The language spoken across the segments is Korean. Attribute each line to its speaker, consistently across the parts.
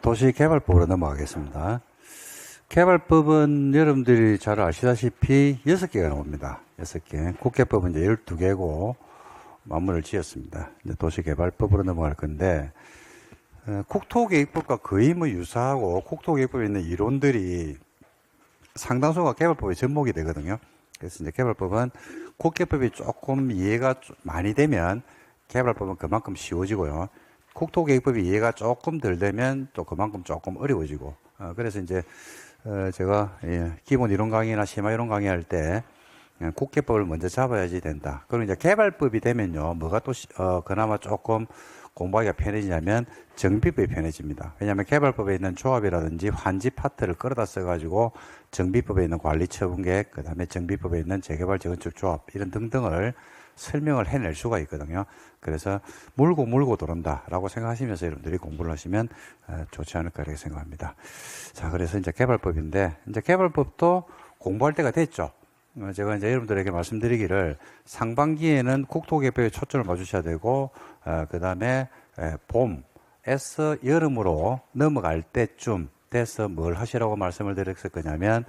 Speaker 1: 도시개발법으로 넘어가겠습니다. 개발법은 여러분들이 잘 아시다시피 6개가 나옵니다. 6개. 국회법은 이제 12개고 마무리를 지었습니다. 이제 도시개발법으로 넘어갈 건데, 국토계획법과 거의 뭐 유사하고 국토계획법에 있는 이론들이 상당수가 개발법에 접목이 되거든요. 그래서 이제 개발법은 국회법이 조금 이해가 많이 되면 개발법은 그만큼 쉬워지고요. 국토계획법이 이해가 조금 덜 되면 또 그만큼 조금 어려워지고, 그래서 이제 제가 기본 이론 강의나 심화 이론 강의할 때 국회법을 먼저 잡아야지 된다. 그리고 이제 개발법이 되면요, 뭐가 또 그나마 조금 공부하기가 편해지냐면 정비법이 편해집니다. 왜냐하면 개발법에 있는 조합이라든지 환지 파트를 끌어다 써가지고 정비법에 있는 관리처분계획, 그 다음에 정비법에 있는 재개발 재건축 조합 이런 등등을 설명을 해낼 수가 있거든요. 그래서 물고 들어온다라고 생각하시면서 여러분들이 공부를 하시면 좋지 않을까 이렇게 생각합니다. 자, 그래서 이제 개발법인데, 이제 개발법도 공부할 때가 됐죠. 제가 이제 여러분들에게 말씀드리기를 상반기에는 국토개발에 초점을 맞추셔야 되고, 그 다음에 봄에서 여름으로 넘어갈 때쯤 돼서 뭘 하시라고 말씀을 드렸을 거냐면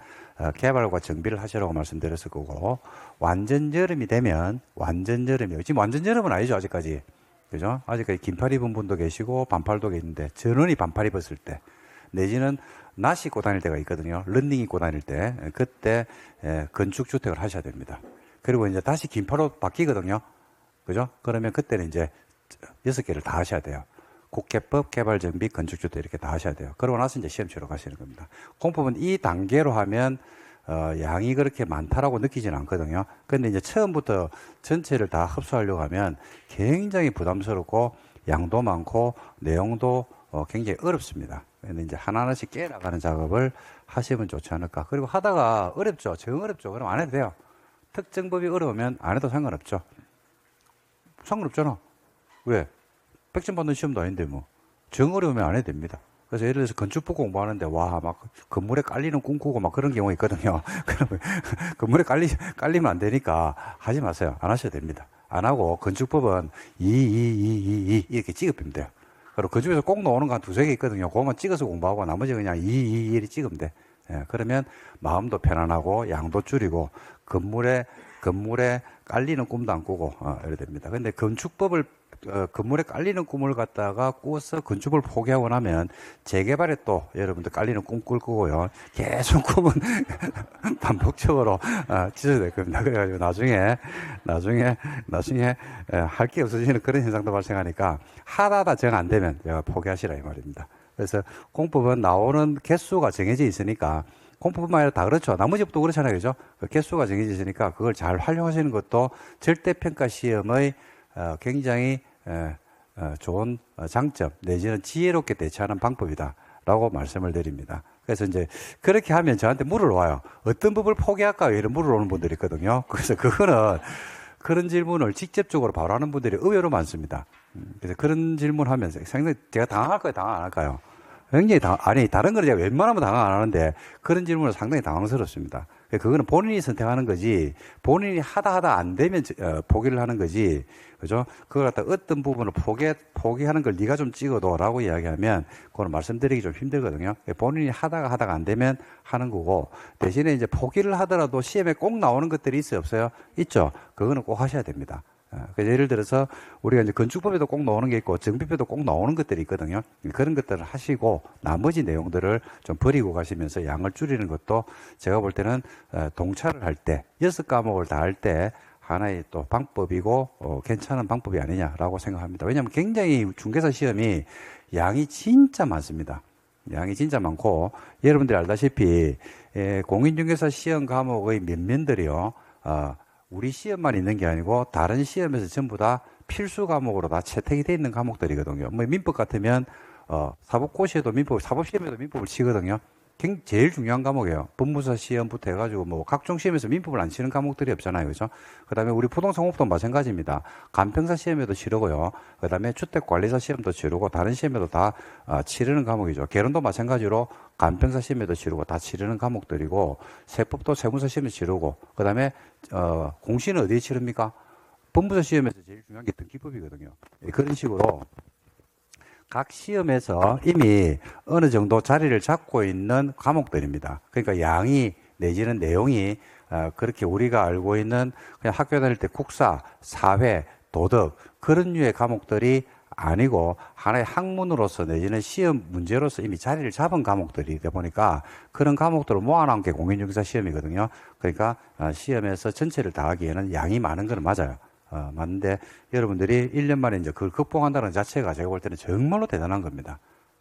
Speaker 1: 개발과 정비를 하시라고 말씀드렸을 거고, 완전 여름이 되면, 지금 완전 여름은 아니죠, 아직까지. 그죠? 아직까지 긴팔 입은 분도 계시고 반팔도 계신데, 전원이 반팔 입었을 때, 내지는 낮 입고 다닐 때가 있거든요. 런닝 입고 다닐 때, 그때 건축주택을 하셔야 됩니다. 그리고 이제 다시 긴팔로 바뀌거든요. 그죠? 그러면 그때는 이제 6개를 다 하셔야 돼요. 국회법, 개발정비, 건축주택 이렇게 다 하셔야 돼요. 그러고 나서 이제 시험 치러 가시는 겁니다. 공법은 이 단계로 하면 양이 그렇게 많다라고 느끼지는 않거든요. 근데 이제 처음부터 전체를 다 흡수하려고 하면 굉장히 부담스럽고 양도 많고 내용도 굉장히 어렵습니다. 근데 이제 하나하나씩 깨나가는 작업을 하시면 좋지 않을까. 그리고 하다가 어렵죠. 정 어렵죠. 그럼 안 해도 돼요. 특정법이 어려우면 안 해도 상관없죠. 상관없잖아. 왜? 100점 받는 시험도 아닌데 뭐. 정 어려우면 안 해도 됩니다. 그래서 예를 들어서 건축법 공부하는데 와, 막 건물에 깔리는 꿈꾸고 막 그런 경우 있거든요. 그러면 건물에 깔리면 안 되니까 하지 마세요. 안 하셔도 됩니다. 안 하고 건축법은 이렇게 찍으면 돼요. 그리고 그 중에서 꼭 나오는 거 한 두세 개 있거든요. 그것만 찍어서 공부하고 나머지 그냥 이렇게 찍으면 돼. 그러면 마음도 편안하고 양도 줄이고 건물에 깔리는 꿈도 안 꾸고 이래 됩니다. 근데 건축법을 건물에 깔리는 꿈을 갖다가 꾸어서 건축을 포기하고 나면 재개발에 또 여러분들 깔리는 꿈 꿀 거고요. 계속 꿈은 반복적으로 찢어야 될 겁니다. 그래가지고 나중에 할 게 없어지는 그런 현상도 발생하니까 하다 정 안 되면 제가 포기하시라 이 말입니다. 그래서 공법은 나오는 개수가 정해져 있으니까 공법뿐만 아니라 다 그렇죠. 나머지 법도 그렇잖아요. 그죠? 그 개수가 정해져 있으니까 그걸 잘 활용하시는 것도 절대평가 시험의 굉장히 좋은 장점 내지는 지혜롭게 대처하는 방법이다라고 말씀을 드립니다. 그래서 이제 그렇게 하면 저한테 물을 와요. 어떤 법을 포기할까요? 이런 물을 오는 분들이 있거든요. 그래서 그거는 그런 질문을 직접적으로 바로 하는 분들이 의외로 많습니다. 그래서 그런 질문하면 상당히 제가 당황할까요? 당황 안 할까요? 굉장히 아니, 다른 거는 제가 웬만하면 당황 안 하는데 그런 질문은 상당히 당황스럽습니다. 그거는 본인이 선택하는 거지, 본인이 하다 안 되면 포기를 하는 거지, 그죠? 그걸 갖다 어떤 부분을 포기하는 걸 네가 좀 찍어둬라고 이야기하면 그거는 말씀드리기 좀 힘들거든요. 본인이 하다가 안 되면 하는 거고, 대신에 이제 포기를 하더라도 시험에 꼭 나오는 것들이 있어요, 없어요? 있죠? 그거는 꼭 하셔야 됩니다. 예를 들어서 우리가 이제 건축법에도 꼭 나오는 게 있고 정비법에도 꼭 나오는 것들이 있거든요. 그런 것들을 하시고 나머지 내용들을 좀 버리고 가시면서 양을 줄이는 것도 제가 볼 때는 동차를 할 때 6과목을 다 할 때 하나의 또 방법이고 괜찮은 방법이 아니냐라고 생각합니다. 왜냐하면 굉장히 중개사 시험이 양이 진짜 많습니다. 양이 진짜 많고 여러분들이 알다시피 공인중개사 시험 과목의 면면들이요, 우리 시험만 있는 게 아니고 다른 시험에서 전부 다 필수 과목으로 다 채택이 돼 있는 과목들이거든요. 뭐 민법 같으면 사법고시에도 사법시험에도 민법을 치거든요. 제일 중요한 과목이에요. 법무사 시험부터 해가지고 뭐 각종 시험에서 민법을 안 치는 과목들이 없잖아요, 그죠? 그다음에 우리 부동산공법도 마찬가지입니다. 간평사 시험에도 치르고요. 그다음에 주택관리사 시험도 치르고 다른 시험에도 다 치르는 과목이죠. 개론도 마찬가지로 간평사 시험에도 치르고 다 치르는 과목들이고, 세법도 세무사 시험에 치르고, 그다음에 공시는 어디에 치릅니까? 법무사 시험에서 제일 중요한 게 등기법이거든요. 그런 식으로 각 시험에서 이미 어느 정도 자리를 잡고 있는 과목들입니다. 그러니까 양이 내지는 내용이 그렇게 우리가 알고 있는 그냥 학교 다닐 때 국사, 사회, 도덕 그런 류의 과목들이 아니고 하나의 학문으로서 내지는 시험 문제로서 이미 자리를 잡은 과목들이다 보니까 그런 과목들을 모아놓은 게 공인중개사 시험이거든요. 그러니까 시험에서 전체를 다 하기에는 양이 많은 건 맞아요. 맞는데 여러분들이 1년 만에 이제 그걸 극복한다는 자체가 제가 볼 때는 정말로 대단한 겁니다.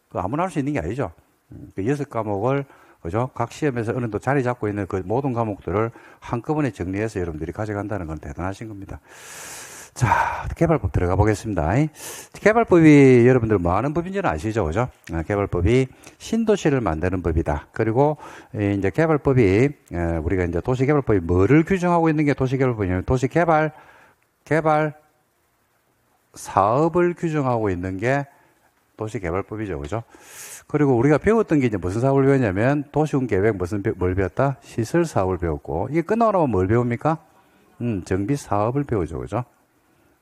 Speaker 1: 그 아무나 할 수 있는 게 아니죠. 그 6과목을 그죠? 각 시험에서 어느 정도 자리 잡고 있는 그 모든 과목들을 한꺼번에 정리해서 여러분들이 가져간다는 건 대단하신 겁니다. 자, 개발법 들어가 보겠습니다. 개발법이 여러분들 뭐 하는 법인지는 아시죠? 그죠? 개발법이 신도시를 만드는 법이다. 그리고 이제 개발법이 우리가 이제 도시개발법이 뭐를 규정하고 있는 게 도시개발법이냐면 도시개발 사업을 규정하고 있는 게 도시개발법이죠. 그죠? 그리고 우리가 배웠던 게 이제 무슨 사업을 배웠냐면 도시군계획 뭘 배웠다? 시설 사업을 배웠고 이게 끝나고 나면 뭘 배웁니까? 정비 사업을 배우죠. 그죠?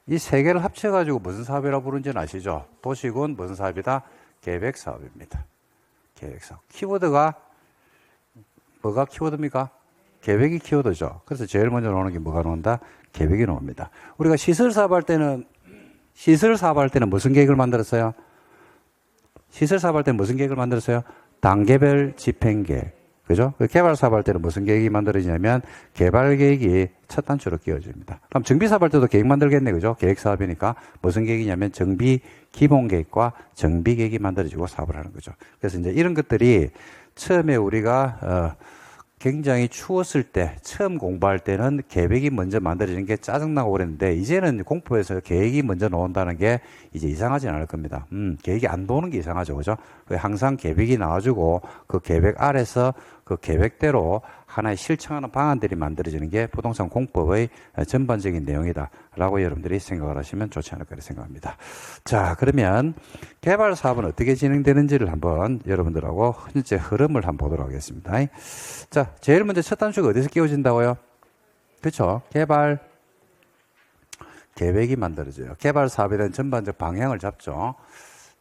Speaker 1: 이 세 개를 합쳐가지고 무슨 사업이라고 부르는지는 아시죠? 도시군 무슨 사업이다? 계획 사업입니다. 계획 사업. 키워드가 뭐가 키워드입니까? 계획이 키워드죠. 그래서 제일 먼저 나오는 게 뭐가 나온다? 계획이 나옵니다. 우리가 시설 사업할 때는 무슨 계획을 만들었어요? 시설 사업할 때는 무슨 계획을 만들었어요? 단계별 집행계획. 그죠? 개발 사업할 때는 무슨 계획이 만들어지냐면 개발 계획이 첫 단추로 끼워집니다. 그럼 정비 사업할 때도 계획 만들겠네. 그죠? 계획 사업이니까 무슨 계획이냐면 정비 기본 계획과 정비 계획이 만들어지고 사업을 하는 거죠. 그래서 이제 이런 것들이 처음에 우리가 굉장히 추웠을 때 처음 공부할 때는 계획이 먼저 만들어지는 게 짜증나고 그랬는데 이제는 공부에서 계획이 먼저 나온다는 게 이제 이상하진 않을 겁니다. 계획이 안 도는 게 이상하죠. 그죠? 항상 계획이 나와주고 그 계획 아래서 그 계획대로 하나의 실천하는 방안들이 만들어지는 게 부동산 공법의 전반적인 내용이다 라고 여러분들이 생각을 하시면 좋지 않을까 생각합니다. 자, 그러면 개발 사업은 어떻게 진행되는지를 한번 여러분들하고 현재 흐름을 한번 보도록 하겠습니다. 자, 제일 먼저 첫 단추가 어디서 끼워진다고요? 그렇죠? 개발 계획이 만들어져요. 개발 사업에 대한 전반적 방향을 잡죠.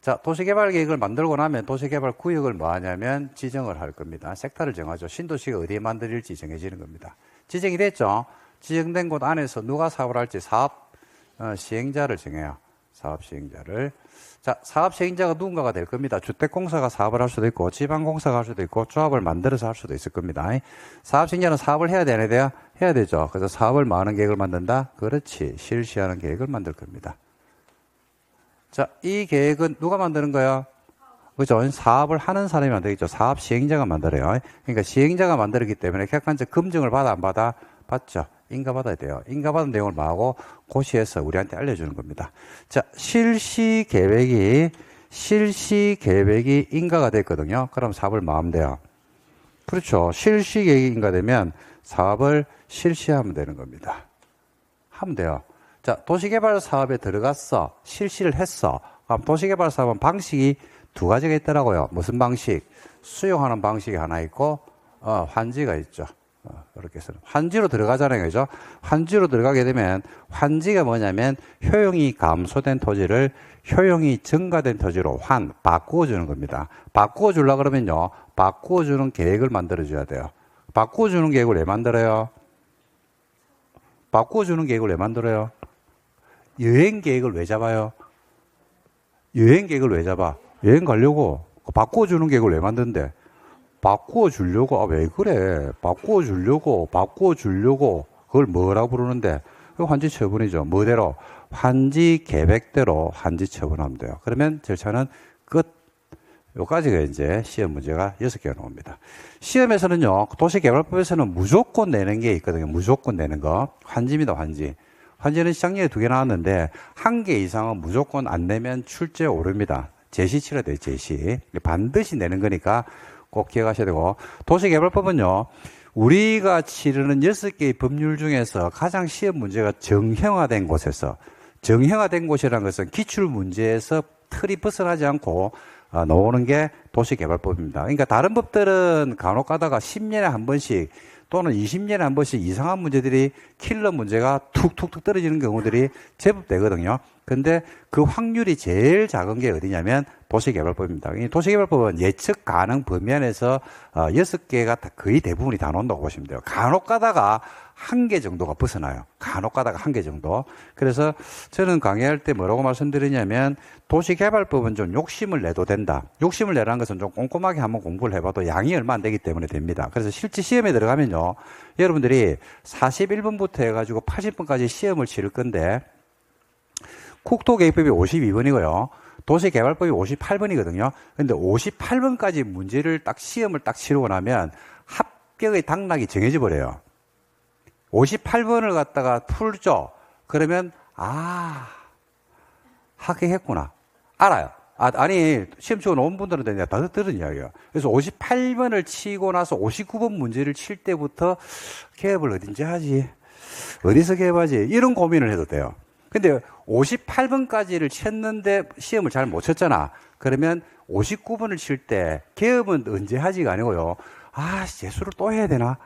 Speaker 1: 자, 도시개발 계획을 만들고 나면 도시개발 구역을 뭐 하냐면 지정을 할 겁니다. 섹터를 정하죠. 신도시가 어디에 만들릴지 정해지는 겁니다. 지정이 됐죠? 지정된 곳 안에서 누가 사업을 할지 사업 시행자를 정해요. 사업 시행자를. 자, 사업 시행자가 누군가가 될 겁니다. 주택공사가 사업을 할 수도 있고 지방공사가 할 수도 있고 조합을 만들어서 할 수도 있을 겁니다. 사업 시행자는 사업을 해야 되는 데야? 해야 되죠. 그래서 사업을 뭐 하는 계획을 만든다? 그렇지. 실시하는 계획을 만들 겁니다. 자, 이 계획은 누가 만드는 거야? 그죠? 사업을 하는 사람이 만들겠죠. 사업 시행자가 만들어요. 그러니까 시행자가 만들었기 때문에 객관적 검증을 받아 안 받아? 받죠. 인가받아야 돼요. 인가받은 내용을 뭐하고 고시해서 우리한테 알려주는 겁니다. 자, 실시 계획이 인가가 됐거든요. 그럼 사업을 뭐 하면 돼요? 그렇죠. 실시 계획이 인가되면 사업을 실시하면 되는 겁니다. 하면 돼요. 자, 도시개발 사업에 들어갔어. 실시를 했어. 그럼 도시개발 사업은 방식이 두 가지가 있더라고요. 무슨 방식? 수용하는 방식이 하나 있고, 환지가 있죠. 이렇게 해서 환지로 들어가잖아요. 그죠? 환지로 들어가게 되면, 환지가 뭐냐면, 효용이 감소된 토지를 효용이 증가된 토지로 바꾸어주는 겁니다. 바꾸어주려고 그러면요, 바꾸어주는 계획을 만들어줘야 돼요. 바꾸어주는 계획을 왜 만들어요? 바꾸어주는 계획을 왜 만들어요? 여행 계획을 왜 잡아요? 여행 계획을 왜 잡아? 여행 가려고. 바꾸어주는 계획을 왜 만드는데? 바꾸어주려고. 왜 그래? 바꾸어주려고. 그걸 뭐라고 부르는데? 그거 환지 처분이죠. 뭐대로? 환지 계획대로 환지 처분하면 돼요. 그러면 절차는 끝. 요까지가 이제 시험 문제가 6개가 나옵니다. 시험에서는요, 도시개발법에서는 무조건 내는 게 있거든요. 무조건 내는 거. 환지입니다, 환지. 환지는 작년에 2개 나왔는데, 1개 이상은 무조건 안 내면 출제 오릅니다. 제시 치러야 돼요, 제시. 반드시 내는 거니까 꼭 기억하셔야 되고, 도시개발법은요, 우리가 치르는 6개의 법률 중에서 가장 시험 문제가 정형화된 곳에서, 정형화된 곳이라는 것은 기출 문제에서 틀이 벗어나지 않고 나오는 게 도시개발법입니다. 그러니까 다른 법들은 간혹 가다가 10년에 한 번씩 또는 20년에 한 번씩 이상한 문제들이 킬러 문제가 툭툭툭 떨어지는 경우들이 제법 되거든요. 근데 그 확률이 제일 작은 게 어디냐면 도시개발법입니다. 이 도시개발법은 예측 가능 범위 안에서 6개가 거의 대부분이 다 나온다고 보시면 돼요. 간혹 가다가 한 개 정도가 벗어나요. 간혹 가다가 한 개 정도. 그래서 저는 강의할 때 뭐라고 말씀드리냐면 도시개발법은 좀 욕심을 내도 된다. 욕심을 내라는 것은 좀 꼼꼼하게 한번 공부를 해봐도 양이 얼마 안 되기 때문에 됩니다. 그래서 실제 시험에 들어가면요. 여러분들이 41번부터 해가지고 80번까지 시험을 치를 건데 국토계획법이 52번이고요. 도시개발법이 58번이거든요. 근데 58번까지 문제를 시험을 치르고 나면 합격의 당락이 정해져 버려요. 58번을 갖다가 풀죠. 그러면, 합격했구나. 알아요. 아니, 시험 치고 나온 분들은 내가 다 들은 이야기예요. 그래서 58번을 치고 나서 59번 문제를 칠 때부터 개업을 어딘지 하지? 어디서 개업하지? 이런 고민을 해도 돼요. 근데 58번까지를 쳤는데 시험을 잘 못 쳤잖아. 그러면 59번을 칠 때 개업은 언제 하지가 아니고요. 재수를 또 해야 되나?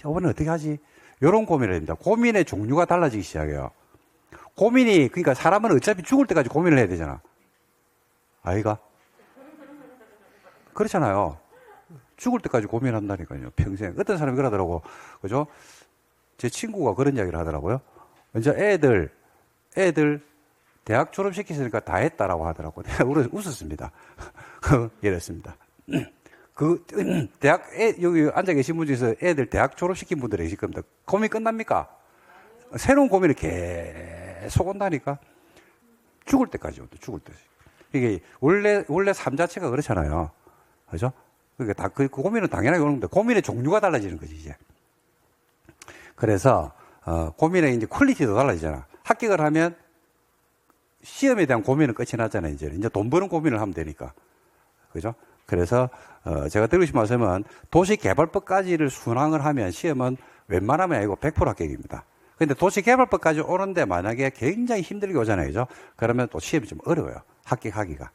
Speaker 1: 이번엔 어떻게 하지? 이런 고민을 합니다. 고민의 종류가 달라지기 시작해요. 그러니까 사람은 어차피 죽을 때까지 고민을 해야 되잖아. 아이가? 그렇잖아요. 죽을 때까지 고민한다니까요. 평생. 어떤 사람이 그러더라고. 그죠? 제 친구가 그런 이야기를 하더라고요. 이제 애들 대학 졸업시키니까 다 했다라고 하더라고. 내가 웃었습니다. 이랬습니다. 여기 앉아 계신 분 중에서 애들 대학 졸업시킨 분들이 계실 겁니다. 고민 끝납니까? 새로운 고민을 계속 온다니까? 죽을 때까지 온다, 죽을 때까지. 이게, 원래 삶 자체가 그렇잖아요. 그죠? 그러니까 그 고민은 당연하게 오는 건데, 고민의 종류가 달라지는 거지, 이제. 그래서, 고민의 이제 퀄리티도 달라지잖아. 합격을 하면, 시험에 대한 고민은 끝이 나잖아요, 이제. 이제 돈 버는 고민을 하면 되니까. 그죠? 그래서 제가 드리고 싶은 말씀은 도시개발법까지를 순항을 하면 시험은 웬만하면 아니고 100% 합격입니다. 근데 도시개발법까지 오는데 만약에 굉장히 힘들게 오잖아요. 그죠? 그러면 또 시험이 좀 어려워요. 합격하기가.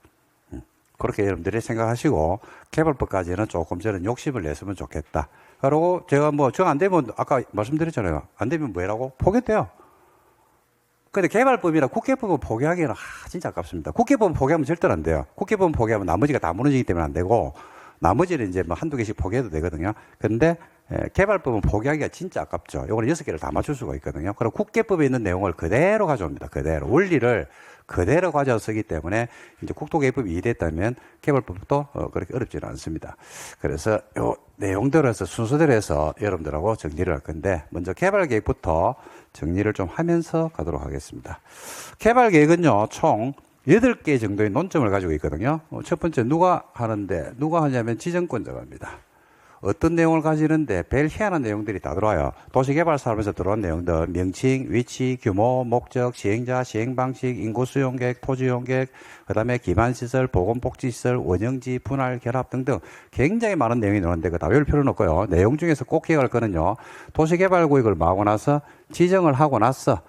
Speaker 1: 그렇게 여러분들이 생각하시고 개발법까지는 조금 저는 욕심을 냈으면 좋겠다. 그리고 제가 정 안 되면 아까 말씀드렸잖아요. 안 되면 뭐라고? 포기돼요. 근데 개발법이나 국회법은 포기하기에는 진짜 아깝습니다. 국회법은 포기하면 절대로 안 돼요. 국회법은 포기하면 나머지가 다 무너지기 때문에 안 되고 나머지는 이제 한두 개씩 포기해도 되거든요. 근데 개발법은 포기하기가 진짜 아깝죠. 요거는 6개를 다 맞출 수가 있거든요. 그럼 국회법에 있는 내용을 그대로 가져옵니다. 그대로. 원리를 그대로 가져와 쓰기 때문에 이제 국토계획법이 이해됐다면 개발법도 그렇게 어렵지는 않습니다. 그래서 요 내용대로 해서 순서대로 해서 여러분들하고 정리를 할 건데 먼저 개발계획부터 정리를 좀 하면서 가도록 하겠습니다. 개발계획은요, 총 8개 정도의 논점을 가지고 있거든요. 첫 번째 누가 하냐면 지정권자가 합니다. 어떤 내용을 가지는데 별 희한한 내용들이 다 들어와요. 도시개발 사업에서 들어온 내용들, 명칭, 위치, 규모, 목적, 시행자, 시행방식, 인구수용계획, 토지용계획, 그 다음에 기반시설, 보건복지시설, 원형지, 분할, 결합 등등 굉장히 많은 내용이 나오는데 그거 다 외울 필요는 없고요. 내용 중에서 꼭 기억할 거는요. 도시개발구역을 마고 나서 지정을 하고 나서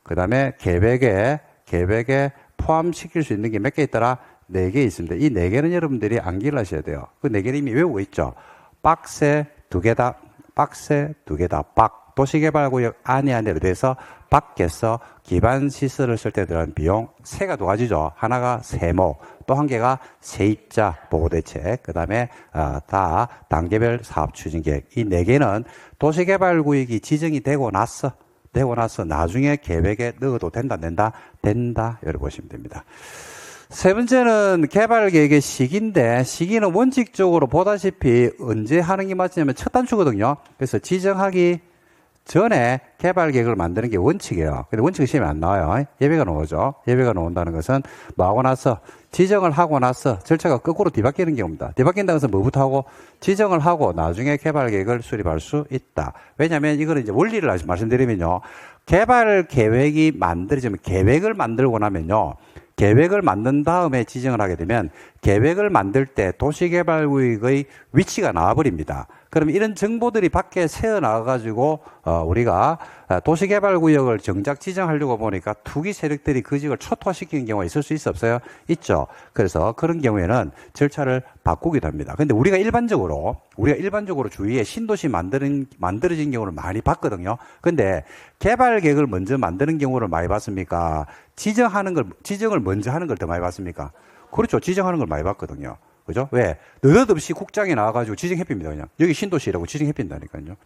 Speaker 1: 그 다음에 계획에 포함시킬 수 있는 게 몇 개 있더라? 4개 있습니다. 이 4개는 여러분들이 암기를 하셔야 돼요. 그 4개는 이미 외우고 있죠. 박스 2개다. 도시개발구역 안에 돼서 밖에서 기반시설을 쓸 때 들어간 비용 3가 2가지죠. 하나가 세모, 또 한 개가 세입자 보고대책, 그 다음에 다 단계별 사업추진계획. 이 4개는 도시개발구역이 지정이 되고 나서 나중에 계획에 넣어도 된다, 안 된다? 된다. 이렇게 보시면 됩니다. 세 번째는 개발계획의 시기인데 시기는 원칙적으로 보다시피 언제 하는 게 맞냐면 첫 단추거든요. 그래서 지정하기 전에 개발계획을 만드는 게 원칙이에요. 근데 원칙은 시험에 안 나와요. 예배가 나오죠. 예배가 나온다는 것은 뭐 하고 나서 지정을 하고 나서 절차가 거꾸로 뒤바뀌는 경우입니다. 뒤바뀐다는 것은 뭐부터 하고 지정을 하고 나중에 개발계획을 수립할 수 있다. 왜냐하면 이거는 이제 원리를 말씀드리면요. 개발계획이 만들어지면 계획을 만들고 나면요. 계획을 만든 다음에 지정을 하게 되면 계획을 만들 때 도시개발구역의 위치가 나와버립니다. 그러면 이런 정보들이 밖에 새어나와가지고 우리가 도시개발구역을 정작 지정하려고 보니까 투기 세력들이 그 지역을 초토화시키는 경우가 있을 수 있어 없어요? 있죠. 그래서 그런 경우에는 절차를 바꾸기도 합니다. 근데 우리가 일반적으로 주위에 신도시 만들어진 경우를 많이 봤거든요. 근데 개발 계획을 먼저 만드는 경우를 많이 봤습니까? 지정을 먼저 하는 걸 더 많이 봤습니까? 그렇죠. 지정하는 걸 많이 봤거든요. 그죠? 왜? 느닷없이 국장이 나와가지고 지정해핍니다, 그냥. 여기 신도시라고 지정해핀다니까요.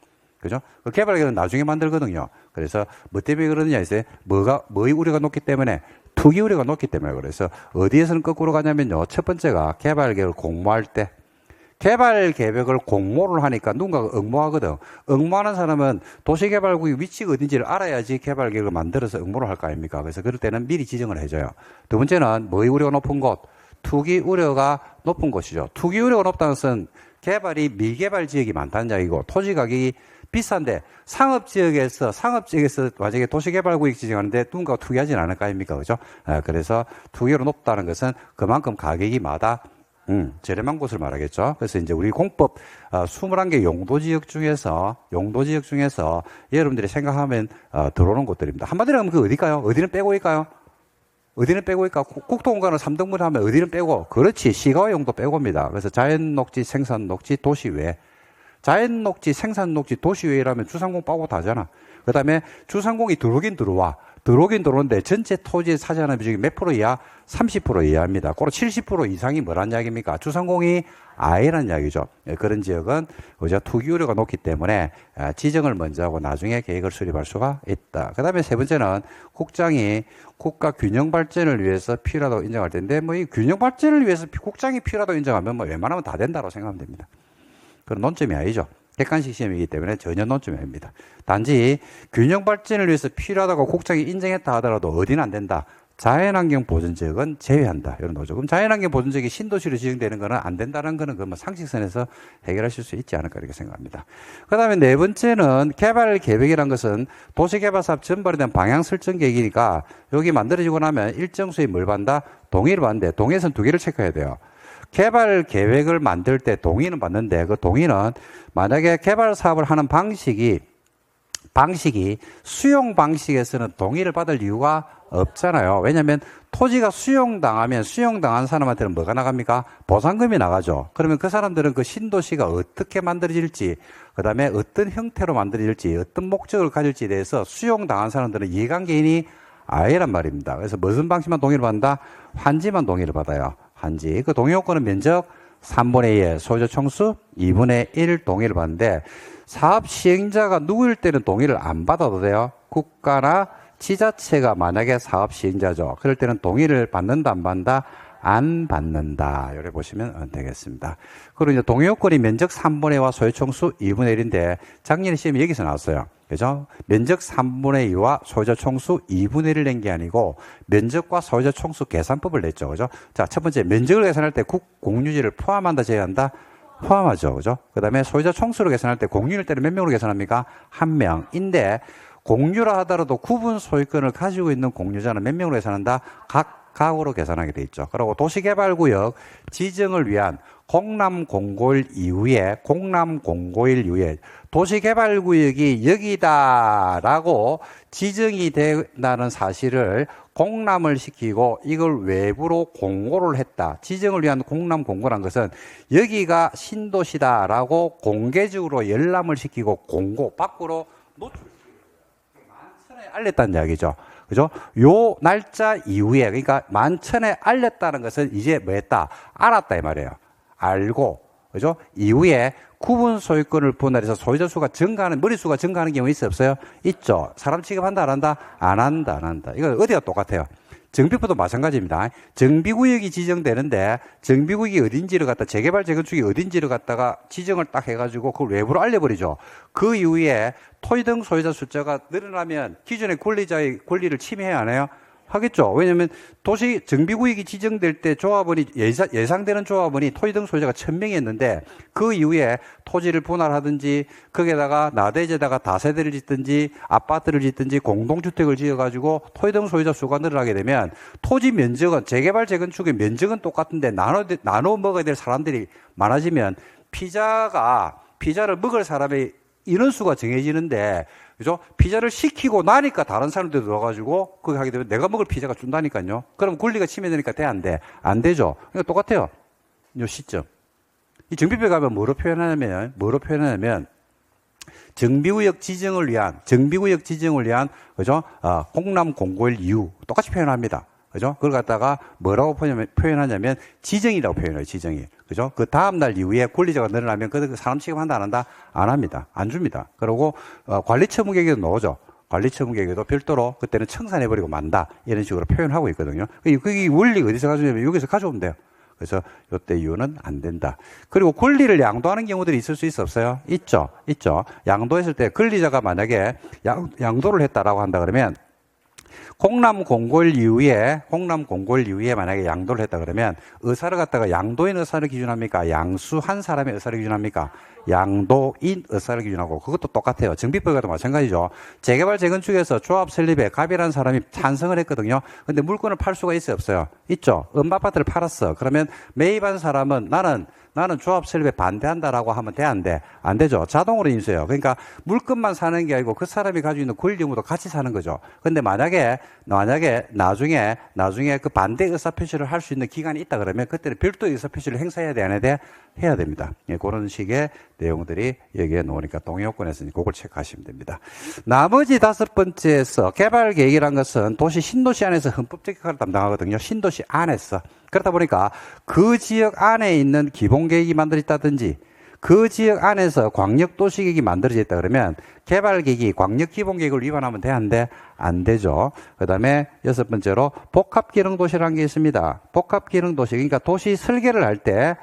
Speaker 1: 그죠? 그 개발계획은 나중에 만들거든요. 그래서 뭐 때문에 그러느냐 해서 뭐의 우려가 높기 때문에 투기 우려가 높기 때문에 그래서 어디에서는 거꾸로 가냐면요. 첫 번째가 개발계획을 공모할 때 개발 계획을 공모를 하니까 누군가가 응모하거든. 응모하는 사람은 도시개발구역 위치가 어딘지를 알아야지 개발 계획을 만들어서 응모를 할 거 아닙니까? 그래서 그럴 때는 미리 지정을 해줘요. 두 번째는 뭐의 우려가 높은 곳? 투기 우려가 높은 곳이죠. 투기 우려가 높다는 것은 개발이 미개발 지역이 많다는 이야기고 토지 가격이 비싼데 상업지역에서 만약에 도시개발구역 지정하는데 누군가가 투기하진 않을 거 아닙니까? 그죠? 그래서 투기로 높다는 것은 그만큼 가격이 저렴한 곳을 말하겠죠. 그래서 이제 우리 공법 21개 용도지역 중에서 여러분들이 생각하면 들어오는 곳들입니다. 한마디로 하면 그 어딜까요? 어디는 빼고 있까요? 어디는 빼고 있까? 국토공간을 3등분 하면 어디는 빼고? 그렇지. 시가와 용도 빼고입니다. 그래서 자연녹지, 생산녹지, 도시외. 자연녹지, 생산녹지, 도시외라면 주상공 빠고 다잖아. 그 다음에 주상공이 들어오긴 들어오는데 전체 토지에 차지하는 비중이 몇 프로 이하? 30% 이하입니다. 그로 70% 이상이 뭐란 이야기입니까? 주상공이 아예란 이야기죠. 그런 지역은 투기 우려가 높기 때문에 지정을 먼저 하고 나중에 계획을 수립할 수가 있다. 그 다음에 세 번째는 국장이 국가 균형 발전을 위해서 필요하다고 인정할 텐데 이 균형 발전을 위해서 국장이 필요하다고 인정하면 웬만하면 다 된다고 생각하면 됩니다. 그런 논점이 아니죠. 객관식 시험이기 때문에 전혀 논점이 아닙니다. 단지 균형 발전을 위해서 필요하다고 국장이 인정했다 하더라도 어디는 안 된다. 자연환경 보존지역은 제외한다. 이런 거죠. 그럼 자연환경 보존지역이 신도시로 지정되는 거는 안 된다는 거는 그 상식선에서 해결하실 수 있지 않을까 이렇게 생각합니다. 그 다음에 네 번째는 개발 계획이란 것은 도시개발사업 전반에 대한 방향 설정 계획이니까 여기 만들어지고 나면 일정 수의 뭘 받는다? 동의를 받는데 동의에서는 두 개를 체크해야 돼요. 개발 계획을 만들 때 동의는 받는데 그 동의는 만약에 개발 사업을 하는 방식이 수용 방식에서는 동의를 받을 이유가 없잖아요. 왜냐하면 토지가 수용당하면 수용당한 사람한테는 뭐가 나갑니까? 보상금이 나가죠. 그러면 그 사람들은 그 신도시가 어떻게 만들어질지, 그 다음에 어떤 형태로 만들어질지, 어떤 목적을 가질지에 대해서 수용당한 사람들은 이해관계인이 아예란 말입니다. 그래서 무슨 방식만 동의를 받는다? 환지만 동의를 받아요. 환지. 그 동의 요건은 면적 3분의 2의 소유자 총수 2분의 1 동의를 받는데 사업 시행자가 누구일 때는 동의를 안 받아도 돼요. 국가나 지자체가 만약에 사업 시행자죠. 그럴 때는 동의를 받는다, 안 받는다? 안 받는다. 이렇게 보시면 되겠습니다. 그리고 이제 동의 요건이 면적 3분의 2와 소유 총수 2분의 1인데 작년 시험이 여기서 나왔어요. 그죠? 면적 3분의 2와 소유자 총수 2분의 1을 낸 게 아니고 면적과 소유자 총수 계산법을 냈죠. 그죠? 자, 첫 번째 면적을 계산할 때 공유지를 포함한다, 제외한다? 포함하죠. 그죠? 그 다음에 소유자 총수로 계산할 때 공유일 때는 몇 명으로 계산합니까? 1명인데 공유라 하더라도 구분 소유권을 가지고 있는 공유자는 몇 명으로 계산한다? 각각으로 계산하게 돼 있죠. 그리고 도시개발구역 지정을 위한 공람공고일 이후에 도시개발구역이 여기다라고 지정이 된다는 사실을 공람을 시키고 이걸 외부로 공고를 했다. 지정을 위한 공람 공고란 것은 여기가 신도시다라고 공개적으로 열람을 시키고 공고 밖으로 노출시키고 만천에 알렸다는 이야기죠. 그죠? 요 날짜 이후에 그러니까 만천에 알렸다는 것은 이제 뭐 했다? 알았다 이 말이에요. 알고 그죠? 이후에 구분 소유권을 분할해서 소유자 수가 증가하는, 머릿수가 증가하는 경우 있어요? 없어요? 있죠. 사람 취급한다, 안 한다? 안 한다. 이거 어디가 똑같아요? 정비법도 마찬가지입니다. 정비구역이 지정되는데 정비구역이 어딘지를 갖다 재개발 재건축이 어딘지를 갖다가 지정을 딱 해가지고 그걸 외부로 알려버리죠. 그 이후에 토지 등 소유자 숫자가 늘어나면 기존의 권리자의 권리를 침해해야 하나요? 하겠죠. 왜냐하면 도시 정비구역이 지정될 때 조합원이 예상되는 조합원이 토지 등 소유자가 1000명이었는데 그 이후에 토지를 분할하든지 거기에다가 나대지에다가 다세대를 짓든지 아파트를 짓든지 공동주택을 지어가지고 토지 등 소유자 수가 늘어나게 되면 토지 면적은 재개발 재건축의 면적은 똑같은데 나눠 먹어야 될 사람들이 많아지면 피자가 피자를 먹을 사람의 인원수가 정해지는데, 그죠? 피자를 시키고 나니까 다른 사람들도 들어가지고, 그렇게 하게 되면 내가 먹을 피자가 준다니까요. 그럼 권리가 침해되니까 돼, 안 돼? 안 되죠? 그러니까 똑같아요. 요 시점. 이 정비법에 가면 뭐로 표현하냐면, 정비구역 지정을 위한, 그죠? 공람 공고일 이유. 똑같이 표현합니다. 그죠? 그걸 갖다가 뭐라고 표현하냐면, 지정이라고 표현해요, 지정이. 그죠? 그 다음날 이후에 권리자가 늘어나면 그 사람 취급한다, 안 한다? 안 합니다. 안 줍니다. 그리고, 관리처분계획에도 넣어줘. 관리처분계획에도 별도로 그때는 청산해버리고 만다. 이런 식으로 표현하고 있거든요. 그게 원리가 어디서 가져오냐면 여기서 가져오면 돼요. 그래서 요때 이유는 안 된다. 그리고 권리를 양도하는 경우들이 있을 수 없어요? 있죠. 양도했을 때 권리자가 만약에 양도를 했다라고 한다 그러면 공람 공고일 이후에 만약에 양도를 했다 그러면 의사를 갖다가 양도인 의사를 기준합니까? 양수한 사람의 의사를 기준합니까? 양도인 의사를 기준하고 그것도 똑같아요. 정비법과도 마찬가지죠. 재개발 재건축에서 조합 설립에 갑이라는 사람이 찬성을 했거든요. 근데 물건을 팔 수가 있어요, 없어요? 있죠. 아파트를 팔았어. 그러면 매입한 사람은 나는 조합 설립에 반대한다라고 하면 돼, 안 돼? 안 되죠. 자동으로 인수해요. 그러니까 물건만 사는 게 아니고 그 사람이 가지고 있는 권리 의무도 같이 사는 거죠. 근데 만약에 나중에 그 반대 의사표시를 할 수 있는 기간이 있다 그러면 그때는 별도의 의사표시를 행사해야 돼, 안 해야 돼? 해야 됩니다. 예, 그런 식의 내용들이 여기에 나오니까 동의요건에서 그걸 체크하시면 됩니다. 나머지 5번째에서 개발 계획이라는 것은 도시 신도시 안에서 헌법적 역할을 담당하거든요. 신도시 안에서. 그렇다 보니까 그 지역 안에 있는 기본계획이 만들어졌다든지 그 지역 안에서 광역도시계획이 만들어져 있다 그러면 개발계획이 광역기본계획을 위반하면 돼, 안 돼? 안 되죠. 그 다음에 6번째로 복합기능도시라는 게 있습니다. 복합기능도시, 그러니까 도시 설계를 할 때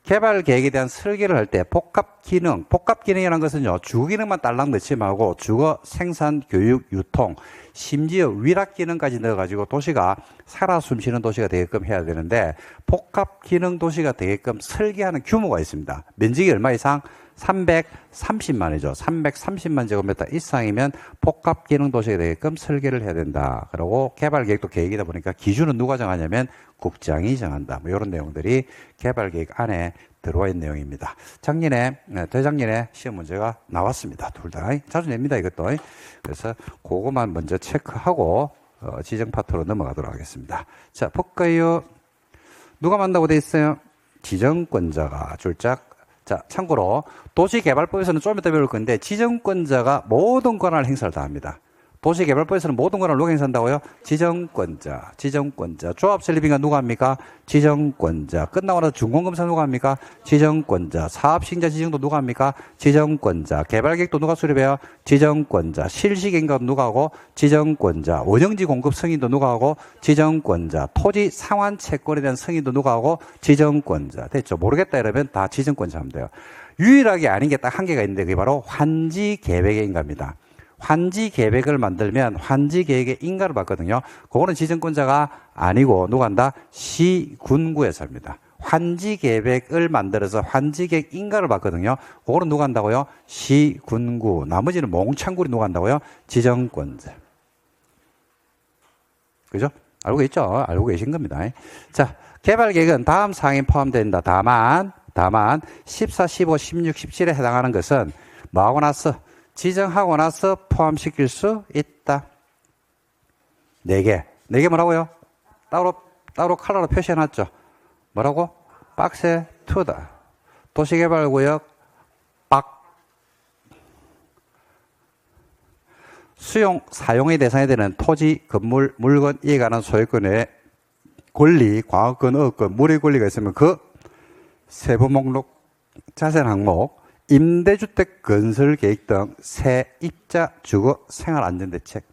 Speaker 1: 개발계획에 대한 설계를 할 때 복합기능이라는 것은요, 주거기능만 딸랑 넣지 말고 주거, 생산, 교육, 유통, 심지어 위락기능까지 넣어가지고 도시가 살아 숨쉬는 도시가 되게끔 해야 되는데 복합기능 도시가 되게끔 설계하는 규모가 있습니다. 면적이 얼마 이상? 330만이죠. 330만 제곱미터 이상이면 복합기능 도시가 되게끔 설계를 해야 된다. 그리고 개발계획도 계획이다 보니까 기준은 누가 정하냐면 국장이 정한다. 뭐 이런 내용들이 개발계획 안에 들어와 있는 내용입니다. 재작년에 시험 문제가 나왔습니다. 둘 다. 자주 냅니다, 이것도. 그래서 그거만 먼저 체크하고 지정 파트로 넘어가도록 하겠습니다. 자, 볼까요? 누가 만다고 돼 있어요? 지정권자가 출작. 자, 참고로 도시개발법에서는 좀 이따 배울 건데 지정권자가 모든 권한을 행사를 다 합니다. 도시개발법에서는 모든 권한을 누가 행사한다고요? 지정권자. 조합 설립인가 누가 합니까? 지정권자. 끝나고 나서 준공검사 누가 합니까? 지정권자. 사업시행자 지정도 누가 합니까? 지정권자. 개발계획도 누가 수립해요? 지정권자. 실시행가 누가 하고? 지정권자. 원형지 공급 승인도 누가 하고? 지정권자. 토지 상환 채권에 대한 승인도 누가 하고? 지정권자. 됐죠? 모르겠다 이러면 다 지정권자 하면 돼요. 유일하게 아닌 게 딱 한 개가 있는데 그게 바로 환지계획인가입니다. 환지계획을 만들면 환지계획의 인가를 받거든요. 그거는 지정권자가 아니고 누가 한다? 시군구에서 합니다. 환지계획을 만들어서 환지계획 인가를 받거든요. 그거는 누가 한다고요? 시군구. 나머지는 몽창구리 누가 한다고요? 지정권자. 그죠? 알고 있죠? 알고 계신 겁니다. 자, 개발계획은 다음 사항에 포함된다. 다만 14, 15, 16, 17에 해당하는 것은 뭐하고 나서? 지정하고 나서 포함시킬 수 있다. 4개. 4개 뭐라고요? 따로 컬러로 표시해놨죠. 뭐라고? 박스에 2다. 도시개발구역 사용의 대상이 되는 토지, 건물, 물건, 이에 관한 소유권의 권리, 과업권, 어업권, 물의 권리가 있으면 그 세부 목록, 자세한 항목, 임대주택 건설 계획 등 세입자 주거 생활 안전대책,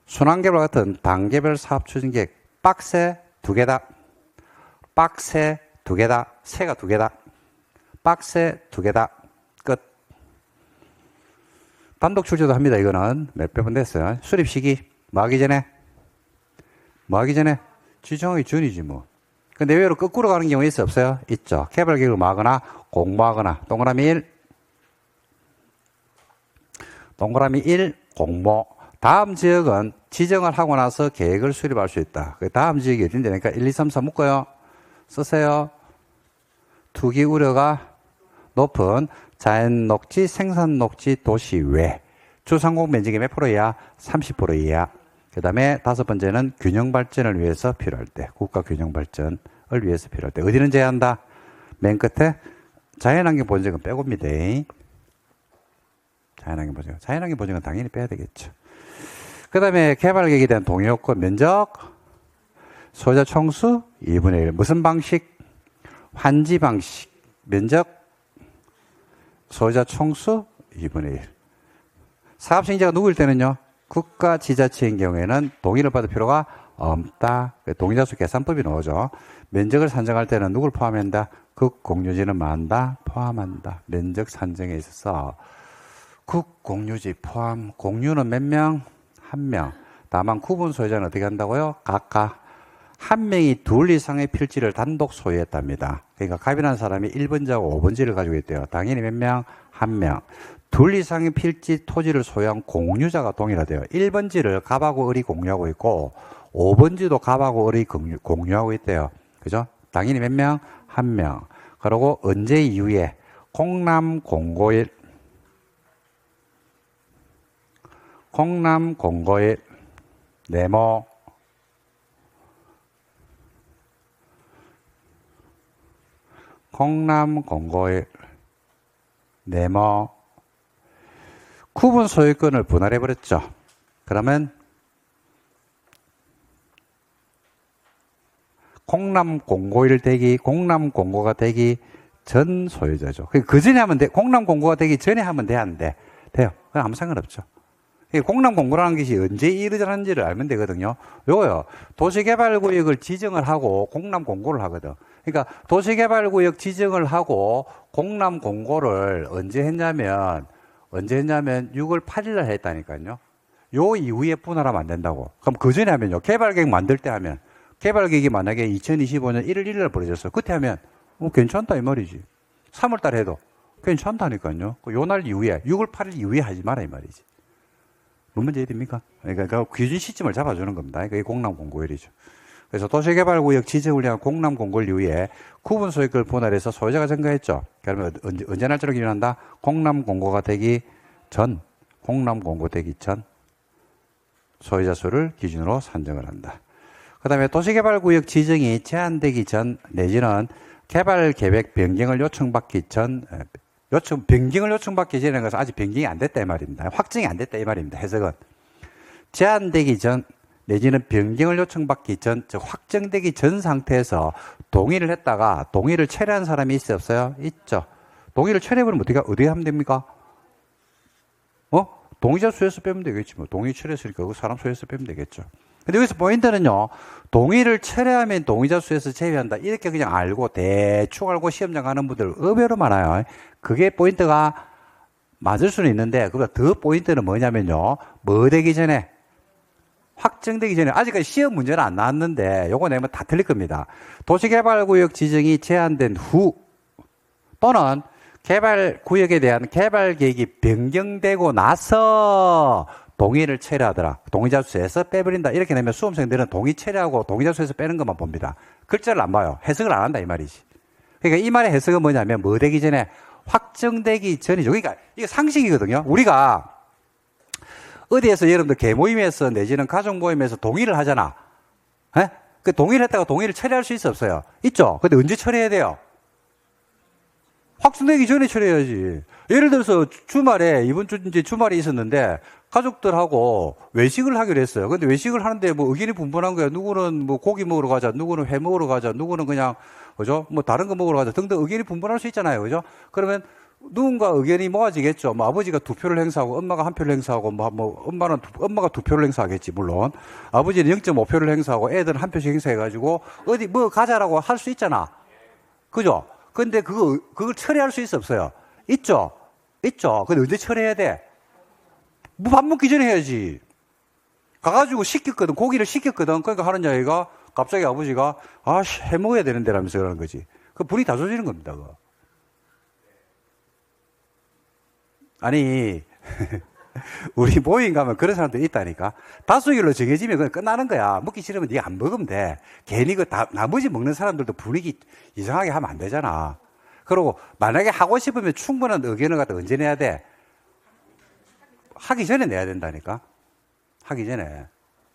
Speaker 1: 순환개발 같은 단계별 사업 추진 계획, 박스 2개다. 세가 2개다. 박스 2개다. 끝. 단독 출제도 합니다. 이거는 몇 번 됐어요. 수립 시기 뭐 하기 전에 지정하기 전이지 뭐. 근데 내외로 거꾸로 가는 경우 있어 없어요? 있죠. 개발계획을 뭐 하거나 공모하거나. 동그라미 1 공모. 다음 지역은 지정을 하고 나서 계획을 수립할 수 있다. 그 다음 지역이 어딘데? 그러니까 1, 2, 3, 4 묶어요. 쓰세요. 투기 우려가 높은 자연 녹지, 생산 녹지, 도시 외. 주상공 면적이 몇 프로야? 30% 이하. 그 다음에 다섯 번째는 균형 발전을 위해서 필요할 때, 국가 균형 발전을 위해서 필요할 때. 어디는 제한한다? 맨 끝에 자연환경 보전은 빼고입니다. 자연환경 보전. 자연환경 보전은 당연히 빼야 되겠죠. 그 다음에 개발계획에 대한 동의요건 면적, 소유자 총수 2분의 1. 무슨 방식? 환지 방식. 면적, 소유자 총수 2분의 1. 사업시행자가 누구일 때는요? 국가 지자체인 경우에는 동의를 받을 필요가 없다. 동의자수 계산법이 나오죠. 면적을 산정할 때는 누굴 포함한다? 국공유지는 뭐한다? 포함한다. 면적 산정에 있어서 국공유지 포함. 공유는 몇 명? 한 명. 다만 구분 소유자는 어떻게 한다고요? 각각 한 명이 둘 이상의 필지를 단독 소유했답니다. 그러니까 갑이라는 사람이 1번지하고 5번지를 가지고 있대요. 당연히 몇 명? 한 명. 둘 이상의 필지 토지를 소유한 공유자가 동일하대요. 1번지를 갑하고 을이 공유하고 있고 5번지도 갑하고 을이 공유하고 있대요. 그죠? 당연히 몇 명? 한 명. 그리고 언제 이후에 공람공고일 네모 공람공고일 네모 구분 소유권을 분할해버렸죠. 그러면 공람공고일 되기, 공람공고가 되기 전 소유자죠. 그 전에 하면 돼. 공람공고가 되기 전에 하면 돼, 안 돼? 돼요. 그건 아무 상관없죠. 공람공고라는 것이 언제 이루어졌는지를 알면 되거든요. 요거요. 도시개발구역을 지정을 하고 공람공고를 하거든. 그러니까 도시개발구역 지정을 하고 공람공고를 언제 했냐면 6월 8일 날 했다니까요. 요 이후에 분할하면 안 된다고. 그럼 그 전에 하면요. 개발계획 만들 때 하면 개발계획이 만약에 2025년 1월 1일 날 벌어졌어. 그때 하면 괜찮다 이 말이지. 3월 달 해도 괜찮다니까요. 요 날 이후에 6월 8일 이후에 하지 마라 이 말이지. 뭔 문제 됩니까? 그러니까 기준 시점을 잡아주는 겁니다. 그게 공람공고일이죠. 그래서 도시개발구역 지정을 위한 공람공고일 이후에 구분 소유권을 분할해서 소유자가 증가했죠. 그러면 언제 날짜로 기준한다? 공람공고가 되기 전, 소유자 수를 기준으로 산정을 한다. 그 다음에 도시개발구역 지정이 제한되기 전 내지는 개발계획 변경을 요청받기 전, 변경을 요청받기 전에 것은 아직 변경이 안 됐다 이 말입니다. 확정이 안 됐다 이 말입니다. 해석은. 제한되기 전 내지는 변경을 요청받기 전, 즉 확정되기 전 상태에서 동의를 했다가 동의를 철회한 사람이 있어요? 없어요? 있죠. 동의를 철회해버리면 어떻게 하면 됩니까? 동의자 수에서 빼면 되겠지. 동의 철회했으니까 그 사람 수에서 빼면 되겠죠. 근데 여기서 포인트는요, 동의를 철회하면 동의자 수에서 제외한다. 이렇게 그냥 알고, 대충 알고 시험장 가는 분들 의외로 많아요. 그게 포인트가 맞을 수는 있는데, 그보다 더 포인트는 뭐냐면요, 뭐 되기 전에, 확정되기 전에, 아직까지 시험 문제는 안 나왔는데, 요거 내면 다 틀릴 겁니다. 도시개발구역 지정이 제한된 후, 또는 개발구역에 대한 개발계획이 변경되고 나서 동의를 철회하더라. 동의자 수에서 빼버린다. 이렇게 되면 수험생들은 동의 철회하고 동의자 수에서 빼는 것만 봅니다. 글자를 안 봐요. 해석을 안 한다 이 말이지. 그러니까 이 말의 해석은 뭐냐면 뭐 되기 전에 확정되기 전이죠. 그러니까 이게 상식이거든요. 우리가 어디에서 여러분들 개모임에서 내지는 가족모임에서 동의를 하잖아. 에? 그 동의를 했다가 동의를 철회할 수 있어 없어요? 있죠. 근데 언제 철회해야 돼요? 확정되기 전에 철회해야지. 예를 들어서 주말에 이번 주 이제 주말에 있었는데 가족들하고 외식을 하기로 했어요. 근데 외식을 하는데 뭐 의견이 분분한 거야. 누구는 뭐 고기 먹으러 가자, 누구는 회 먹으러 가자, 누구는 그냥 그죠? 뭐 다른 거 먹으러 가자 등등 의견이 분분할 수 있잖아요. 그죠? 그러면 누군가 의견이 모아지겠죠. 뭐 아버지가 2표를 행사하고 엄마가 1표를 행사하고 뭐 엄마가 2표를 행사하겠지 물론. 아버지는 0.5표를 행사하고 애들은 1표씩 행사해가지고 어디 뭐 가자라고 할 수 있잖아. 그죠? 근데 그걸 처리할 수 있어 없어요? 있죠? 있죠. 근데 언제 처리해야 돼? 뭐 밥 먹기 전에 해야지. 가가지고 시켰거든. 고기를 시켰거든. 그러니까 하는 자기가 갑자기 아버지가 해 먹어야 되는데 라면서 그러는 거지. 그 분위기 다 좋아지는 겁니다. 그거. 아니 우리 모임 가면 그런 사람들이 있다니까. 다수결로 정해지면 그냥 끝나는 거야. 먹기 싫으면 네가 안 먹으면 돼. 괜히 나머지 먹는 사람들도 분위기 이상하게 하면 안 되잖아. 그리고 만약에 하고 싶으면 충분한 의견을 갖다 언제 내야 돼? 하기 전에 내야 된다니까. 하기 전에.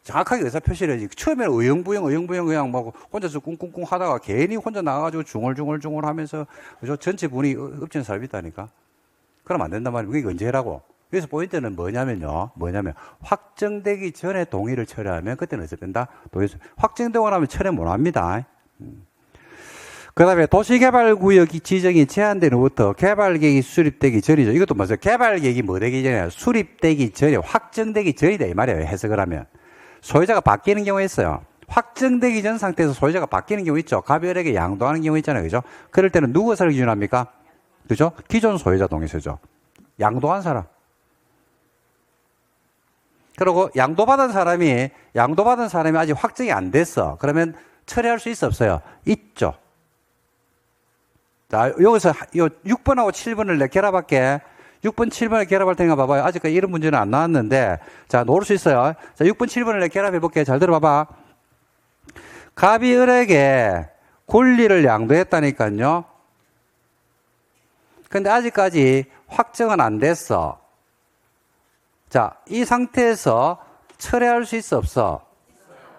Speaker 1: 정확하게 의사표시를 해야지. 처음에는 의형부형 그냥 막 혼자서 꿍꿍꿍 하다가 괜히 혼자 나가가지고 중얼중얼 하면서, 그죠? 전체 분위기 엎치는 사람이 있다니까. 그러면 안 된단 말이에요. 그게 언제 해라고? 여기서 포인트는 뭐냐면 확정되기 전에 동의를 철회하면 그때는 어떻게 된다? 확정되고 나면 철회 못 합니다. 그 다음에 도시개발구역이 지정이 제한되는 후부터 개발계획이 수립되기 전이죠. 이것도 맞아요. 개발계획이 뭐 되기 전에 수립되기 전에 확정되기 전이다 이 말이에요. 해석을 하면. 소유자가 바뀌는 경우가 있어요. 확정되기 전 상태에서 소유자가 바뀌는 경우 있죠. 가별에게 양도하는 경우 있잖아요. 그죠? 그럴 때는 누구를 기준합니까? 그죠? 기존 소유자 동의서죠. 양도한 사람. 그리고 양도받은 사람이 아직 확정이 안 됐어. 그러면 처리할 수 있어 없어요? 있죠. 자, 여기서 요 6번하고 7번을 내 결합할게. 6번, 7번을 결합할 테니까 봐봐요. 아직까지 이런 문제는 안 나왔는데, 자, 놓을 수 있어요. 자, 6번, 7번을 내 결합해 볼게. 잘 들어봐봐. 갑이 을에게 권리를 양도했다니까요. 근데 아직까지 확정은 안 됐어. 자, 이 상태에서 철회할 수 있어 없어?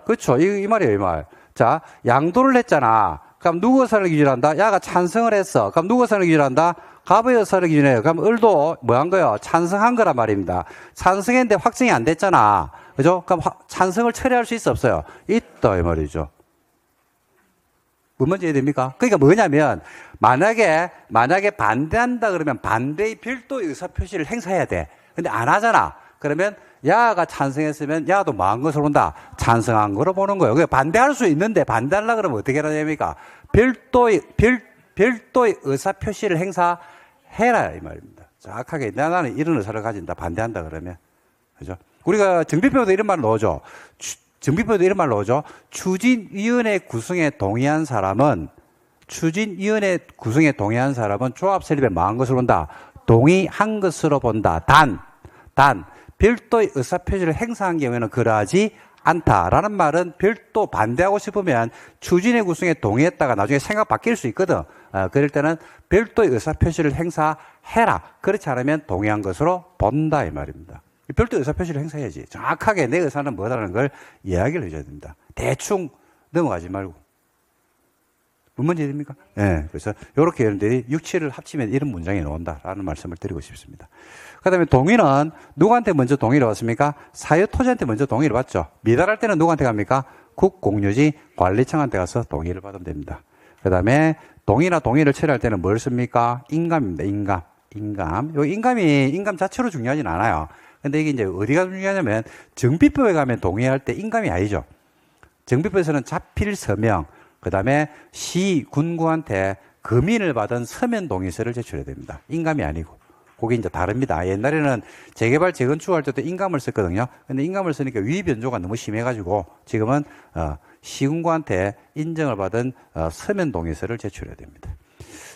Speaker 1: 그렇죠. 이 말이에요, 이 말. 자, 양도를 했잖아. 그럼 누구 의사를 기준한다? 야가 찬성을 했어. 그럼 누구 의사를 기준한다? 갑의 의사를 기준해요. 그럼 을도 뭐 한 거예요? 찬성한 거란 말입니다. 찬성했는데 확정이 안 됐잖아. 그죠? 그럼 찬성을 철회할 수 있어 없어요? 있다 이 말이죠. 뭔 말인지 이해됩니까? 그러니까 뭐냐면 만약에 반대한다 그러면 반대의 별도의 의사표시를 행사해야 돼. 근데 안 하잖아. 그러면 야가 찬성했으면 야도 뭐 한 것으로 본다? 찬성한 거로 보는 거예요. 그러니까 반대할 수 있는데 반대하려고 그러면 어떻게 해야 됩니까? 별도의 의사표시를 행사해라 이 말입니다. 정확하게 나는 이런 의사를 가진다. 반대한다 그러면. 그죠? 우리가 정비표에도 이런 말을 넣어줘. 정비표에도 이런 말을 넣어줘. 추진위원회 구성에 동의한 사람은 조합 설립에 뭐 한 것으로 본다? 동의한 것으로 본다. 단 별도의 의사표시를 행사한 경우에는 그러하지 않다라는 말은 별도 반대하고 싶으면 추진의 구성에 동의했다가 나중에 생각 바뀔 수 있거든. 그럴 때는 별도의 의사표시를 행사해라. 그렇지 않으면 동의한 것으로 본다 이 말입니다. 별도의 의사표시를 행사해야지. 정확하게 내 의사는 뭐다라는 걸 이야기를 해줘야 됩니다. 대충 넘어가지 말고. 뭔 문제 됩니까? 네, 그래서 이렇게 여러분들이 6, 7을 합치면 이런 문장이 나온다라는 말씀을 드리고 싶습니다. 그 다음에 동의는 누구한테 먼저 동의를 받습니까? 사유토지한테 먼저 동의를 받죠. 미달할 때는 누구한테 갑니까? 국공유지 관리청한테 가서 동의를 받으면 됩니다. 그 다음에 동의를 처리할 때는 뭘 씁니까? 인감입니다. 인감. 요 인감 자체로 중요하진 않아요. 근데 이게 이제 어디가 중요하냐면 정비법에 가면 동의할 때 인감이 아니죠. 정비법에서는 자필 서명, 그 다음에 시, 군구한테 금인을 받은 서면 동의서를 제출해야 됩니다. 인감이 아니고. 그게 이제 다릅니다. 옛날에는 재개발, 재건축할 때도 인감을 썼거든요. 근데 인감을 쓰니까 위의 변조가 너무 심해가지고 지금은 시군구한테 인정을 받은 서면 동의서를 제출해야 됩니다.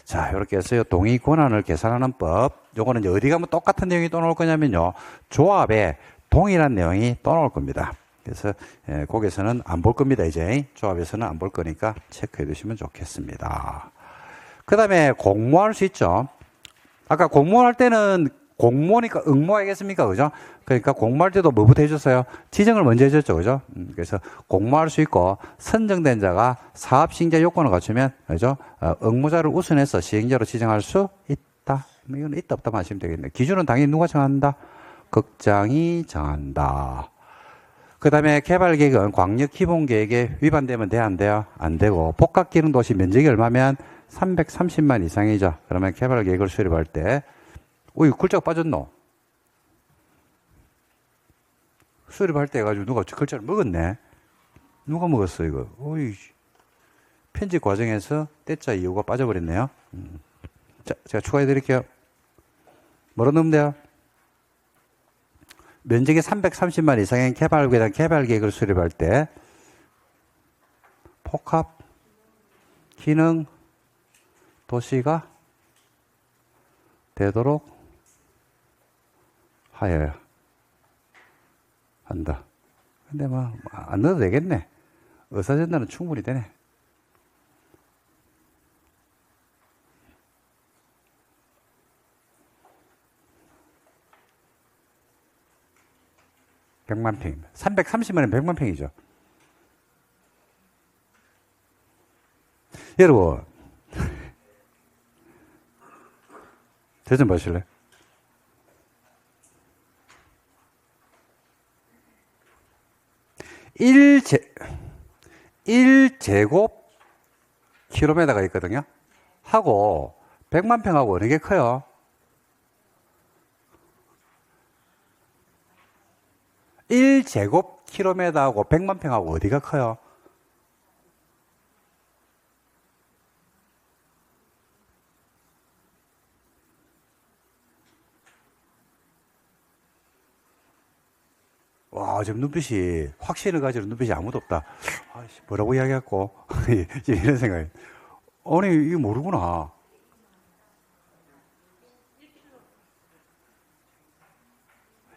Speaker 1: 자, 이렇게 해서 동의 권한을 계산하는 법. 요거는 이제 어디 가면 똑같은 내용이 또 나올 거냐면요. 조합에 동일한 내용이 또 나올 겁니다. 그래서 거기서는 안 볼 겁니다. 이제 조합에서는 안 볼 거니까 체크해 두시면 좋겠습니다. 그 다음에 공모할 수 있죠. 아까 공모할 때는 공모니까 응모하겠습니까? 그죠? 그러니까 공모할 때도 뭐부터 해줬어요? 지정을 먼저 해줬죠. 그죠? 그래서 공모할 수 있고 선정된 자가 사업 시행자 요건을 갖추면 그죠? 응모자를 우선해서 시행자로 지정할 수 있다. 이건 있다 없다 하시면 되겠네요. 기준은 당연히 누가 정한다? 극장이 정한다. 그 다음에 개발계획은 광역기본계획에 위반되면 돼요? 안 돼요? 안 되고 복합기능도시 면적이 얼마면? 330만 이상이죠. 그러면 개발계획을 수립할 때 어이 글자가 빠졌노? 수립할 때 해가지고 누가 글자를 먹었네? 누가 먹었어 이거? 어이 편집 과정에서 때자 이유가 빠져버렸네요. 자, 제가 추가해 드릴게요. 뭐로 넣으면 돼요? 면적이 330만 이상인 개발계획을 수립할 때 복합 기능 도시가 되도록 하여야 한다. 근데 뭐 안 넣어도 되겠네. 의사전달은 충분히 되네. 100만 평. 330만이면 100만 평이죠. 여러분, 저 좀 보실래요? 1제곱 킬로미터가 있거든요. 하고 100만 평하고 어느 게 커요? 1제곱 킬로미터하고 100만 평하고 어디가 커요? 와, 지금 눈빛이, 확신을 가지는 눈빛이 아무도 없다. 아이씨, 뭐라고 이야기했고. 지금 이런 생각이. 아니, 이게 모르구나.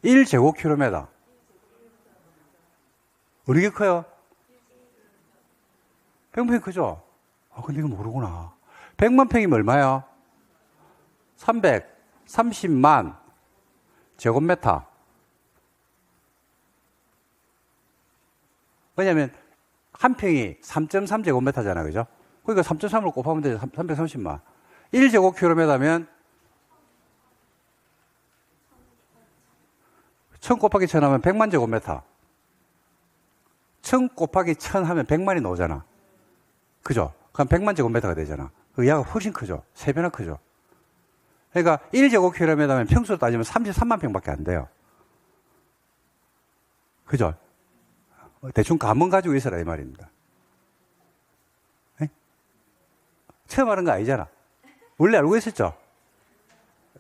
Speaker 1: 1제곱킬로미터. 어느 게 커요? 100만 평이 크죠? 아, 근데 이거 모르구나. 100만 평이면 얼마야? 330만 제곱미터. 왜냐면, 한 평이 3.3제곱미터잖아요. 그죠? 그러니까 3.3을 곱하면 되죠. 330만. 1제곱킬로미터면 1000 곱하기 1000 하면 100만 제곱미터. 1000 곱하기 1000 하면 100만이 나오잖아. 그죠? 그럼 100만 제곱미터가 되잖아. 그 야가 훨씬 크죠? 3배나 크죠? 그러니까 1제곱킬로미터면 평수로 따지면 33만 평밖에 안 돼요. 그죠? 대충 감은 가지고 있어라 이 말입니다. 에? 처음 하는 거 아니잖아. 원래 알고 있었죠?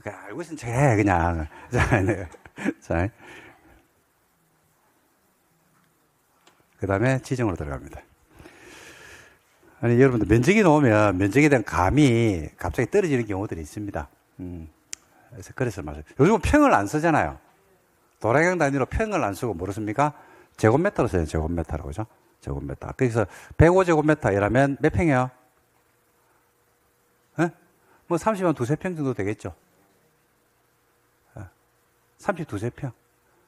Speaker 1: 알고 있으면 해 그냥. 자, 그 다음에 지정으로 들어갑니다. 아니 여러분들 면적이 나오면 면적에 대한 감이 갑자기 떨어지는 경우들이 있습니다. 그래서 말이에요. 요즘은 평을 안 쓰잖아요. 도량형 단위로 평을 안 쓰고 모르십니까? 제곱미터로 써요. 제곱미터라고 그죠? 제곱미터. 그래서 105제곱미터라면 몇 평이에요? 뭐 30만 두세 평 정도 되겠죠. 32세 평.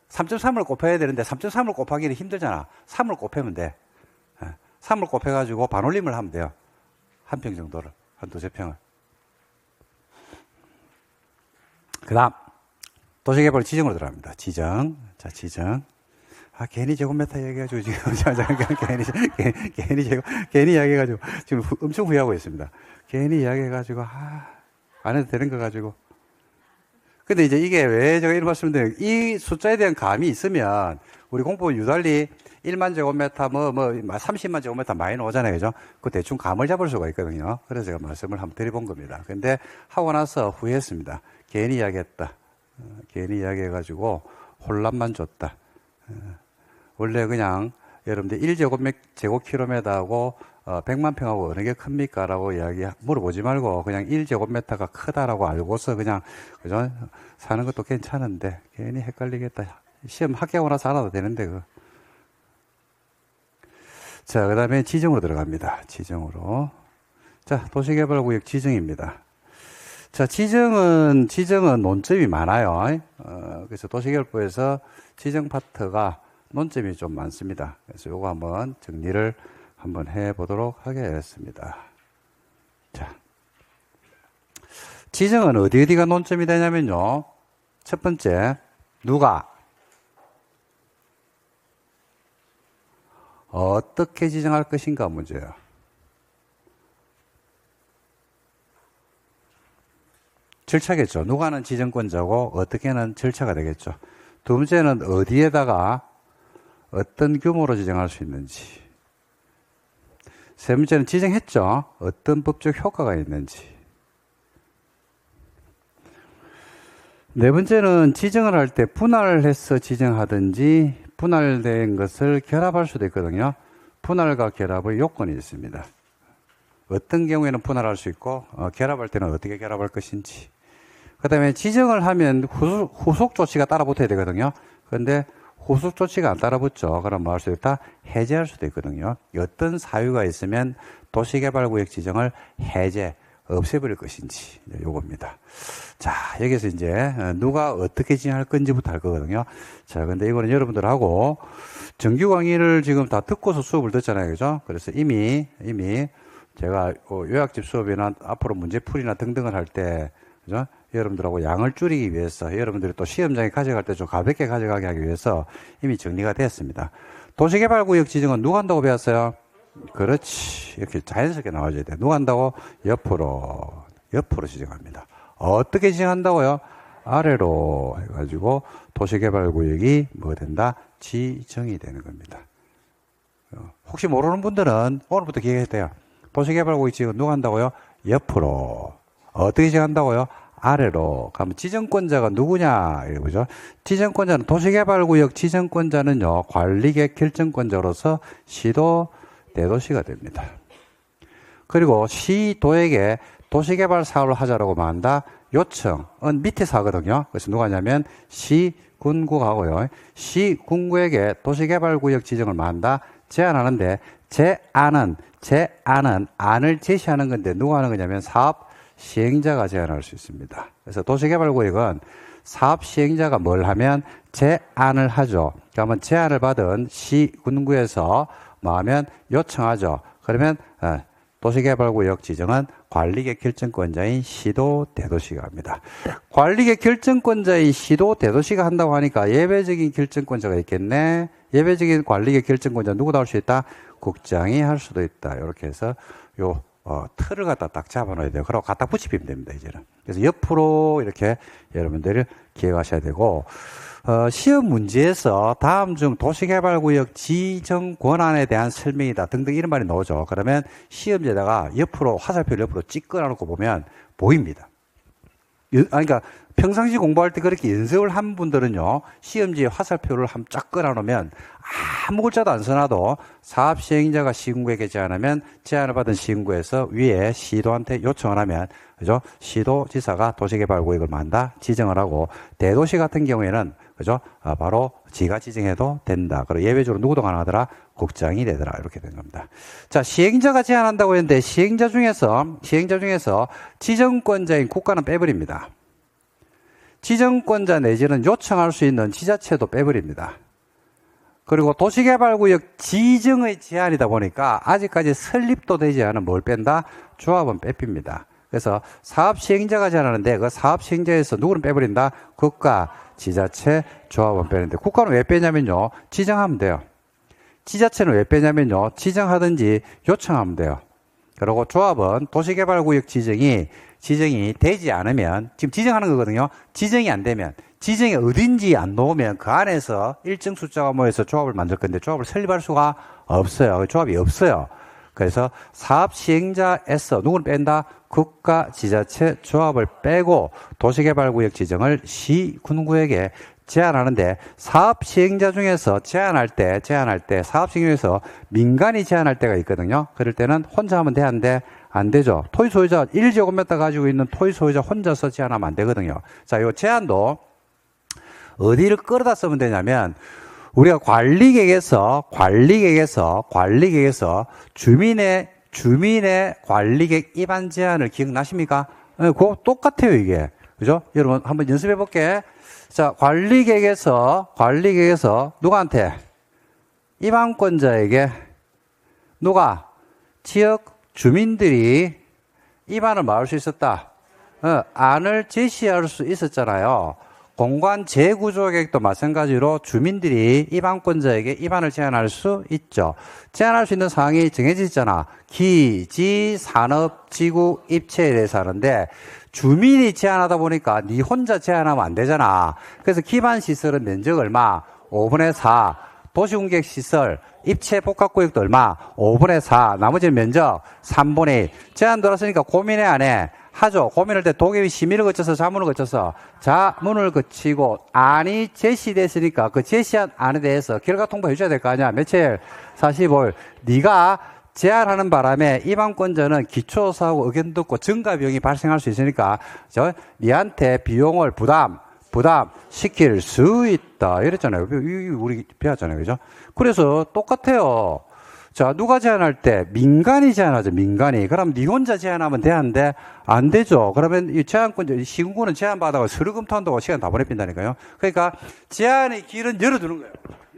Speaker 1: 3.3을 곱해야 되는데 3.3을 곱하기는 힘들잖아. 3을 곱하면 돼. 3을 곱해가지고 반올림을 하면 돼요. 한 평 정도를. 한 두세 평을. 그 다음 도시개발 지정으로 들어갑니다. 지정. 자, 지정. 아, 괜히 제곱미터 얘기해가지고 지금 괜히 이야기해가지고 지금 엄청 후회하고 있습니다. 괜히 이야기해가지고 안 해도 되는 거 가지고. 근데 이제 이게 왜 제가 이런 말씀을 드려요? 이 숫자에 대한 감이 있으면 우리 공법은 유달리 1만 제곱미터 30만 제곱미터 많이 나오잖아요. 그죠? 그 대충 감을 잡을 수가 있거든요. 그래서 제가 말씀을 한번 드려본 겁니다. 근데 하고 나서 후회했습니다. 괜히 이야기했다. 괜히 이야기해가지고 혼란만 줬다. 원래 그냥 여러분들 1제곱킬로미터하고 100만 평하고 어느 게 큽니까? 라고 물어보지 말고 그냥 1제곱미터가 크다라고 알고서 그냥 그죠? 사는 것도 괜찮은데 괜히 헷갈리겠다. 시험 합격하고 나서 알아도 되는데 자, 그 다음에 지정으로 들어갑니다. 지정으로. 자, 도시개발구역 지정입니다. 자, 지정은 논점이 많아요. 그래서 도시개발부에서 지정 파트가 논점이 좀 많습니다. 그래서 요거 한번 정리를 한번 해보도록 하겠습니다. 자, 지정은 어디가 논점이 되냐면요. 첫 번째, 누가 어떻게 지정할 것인가 문제예요. 절차겠죠. 누가는 지정권자고 어떻게는 절차가 되겠죠. 두 번째는 어디에다가 어떤 규모로 지정할 수 있는지. 세 번째는 지정했죠. 어떤 법적 효과가 있는지. 네 번째는 지정을 할 때 분할해서 지정하든지 분할된 것을 결합할 수도 있거든요. 분할과 결합의 요건이 있습니다. 어떤 경우에는 분할할 수 있고 결합할 때는 어떻게 결합할 것인지. 그 다음에 지정을 하면 후속 조치가 따라 붙어야 되거든요. 그런데 후속 조치가 안 따라붙죠. 그럼 뭐 할 수도 있다? 해제할 수도 있거든요. 어떤 사유가 있으면 도시개발구역 지정을 해제 없애버릴 것인지 요겁니다. 자, 여기서 이제 누가 어떻게 진행할 건지부터 할 거거든요. 자, 근데 이거는 여러분들하고 정규 강의를 지금 다 듣고서 수업을 듣잖아요. 그죠? 그래서 이미 제가 요약집 수업이나 앞으로 문제풀이나 등등을 할 때, 그죠? 여러분들하고 양을 줄이기 위해서, 여러분들이 또 시험장에 가져갈 때 좀 가볍게 가져가게 하기 위해서 이미 정리가 됐습니다. 도시개발구역 지정은 누가 한다고 배웠어요? 그렇지. 이렇게 자연스럽게 나와줘야 돼. 누가 한다고? 옆으로 지정합니다. 어떻게 지정한다고요? 아래로 해가지고 도시개발구역이 뭐 된다? 지정이 되는 겁니다. 혹시 모르는 분들은 오늘부터 기억해야 돼요. 도시개발구역 지정은 누가 한다고요? 옆으로. 어떻게 지정한다고요? 아래로. 그러면 지정권자가 누구냐? 이거죠. 지정권자는 도시개발구역 지정권자는요, 관리계획 결정권자로서 시도, 대도시가 됩니다. 그리고 시도에게 도시개발 사업을 하자라고 말한다. 요청은 밑에서 하거든요. 그래서 누가 하냐면 시군구가 하고요. 시군구에게 도시개발구역 지정을 말한다. 제안하는데 안을 제시하는 건데 누가 하는 거냐면 사업 시행자가 제안할 수 있습니다. 그래서 도시개발구역은 사업 시행자가 뭘 하면 제안을 하죠. 그러면 제안을 받은 시군구에서 뭐 하면 요청하죠. 그러면 도시개발구역 지정은 관리계획 결정권자인 시도, 대도시가 합니다. 관리계획 결정권자인 시도, 대도시가 한다고 하니까 예외적인 결정권자가 있겠네. 예외적인 관리계획 결정권자 누구 나올 수 있다? 국장이 할 수도 있다. 이렇게 해서 틀을 갖다 딱 잡아놔야 돼요. 그리고 갖다 붙이면 됩니다, 이제는. 그래서 옆으로 이렇게 여러분들이 기억하셔야 되고, 시험 문제에서 다음 중 도시개발구역 지정 권한에 대한 설명이다 등등 이런 말이 나오죠. 그러면 시험지에다가 옆으로 화살표를 옆으로 찍어놓고 보면 보입니다. 그러니까 평상시 공부할 때 그렇게 연습을 한 분들은요, 시험지에 화살표를 한번 쫙 끌어놓으면 아무 글자도 안 써놔도 사업 시행자가 시군구에게 제안하면 제안을 받은 시군구에서 위에 시도한테 요청을 하면, 그죠? 시도지사가 도시개발구역을 만다 지정을 하고, 대도시 같은 경우에는, 그죠? 바로 지가 지정해도 된다. 그리고 예외적으로 누구도 가능하더라? 국장이 되더라. 이렇게 된 겁니다. 자, 시행자가 제안한다고 했는데, 시행자 중에서 지정권자인 국가는 빼버립니다. 지정권자 내지는 요청할 수 있는 지자체도 빼버립니다. 그리고 도시개발구역 지정의 제안이다 보니까 아직까지 설립도 되지 않은 뭘 뺀다? 조합은 빼핍니다. 그래서 사업 시행자가 제안하는데 그 사업 시행자에서 누구는 빼버린다? 국가, 지자체, 조합은 빼는데 국가는 왜 빼냐면요, 지정하면 돼요. 지자체는 왜 빼냐면요, 지정하든지 요청하면 돼요. 그리고 조합은 도시개발구역 지정이 되지 않으면, 지금 지정하는 거거든요. 지정이 안 되면, 지정이 어딘지 안 나오면 그 안에서 일정 숫자가 모여서 조합을 만들 건데 조합을 설립할 수가 없어요. 조합이 없어요. 그래서 사업 시행자에서 누구를 뺀다? 국가, 지자체, 조합을 빼고 도시개발구역 지정을 시군구에게 제안하는데, 사업 시행자 중에서 제안할 때 사업 시행자에서 민간이 제안할 때가 있거든요. 그럴 때는 혼자 하면 돼, 안 되죠. 토지 소유자 1제곱미터 가지고 있는 토지 소유자 혼자서 제안하면 안 되거든요. 자, 요 제안도 어디를 끌어다 쓰면 되냐면, 우리가 관리계획에서 주민의 관리계획 위반 제한을 기억나십니까? 그거 똑같아요, 이게. 그죠? 여러분, 한번 연습해 볼게. 자, 관리계획에서 누구한테? 위반권자에게 누가? 지역 주민들이 위반을 막을 수 있었다. 안을 제시할 수 있었잖아요. 공간 재구조계획도 마찬가지로 주민들이 위반권자에게 위반을 제한할 수 있죠. 제한할 수 있는 사항이 정해져 있잖아. 기지, 산업, 지구, 입체에 대해서 하는데, 주민이 제한하다 보니까 네 혼자 제한하면 안 되잖아. 그래서 기반시설은 면적 얼마? 5분의 4. 도시공객시설, 입체 복합구역도 얼마? 5분의 4. 나머지는 면적 3분의 1. 제한 들었으니까 고민해, 안 해? 하죠. 고민할 때 도계위 심의를 거쳐서 자문을 거치고 안이 제시됐으니까 그 제시한 안에 대해서 결과 통보해 줘야 될 거 아니야. 며칠? 45일. 네가 제안하는 바람에 위반권자는 기초사하고 의견 듣고 증가 비용이 발생할 수 있으니까 니한테 비용을 부담 시킬 수 있다. 이랬잖아요. 우리 배웠잖아요. 그죠? 그래서 똑같아요. 자, 누가 제한할 때? 민간이 제한하죠, 민간이. 그럼 니 혼자 제한하면 되는데, 안 되죠. 그러면 이 제한권, 시군구는 제한받아가 서류 검토한다고 시간 다 보내빈다니까요. 그러니까 제한의 길은 열어두는 거예요.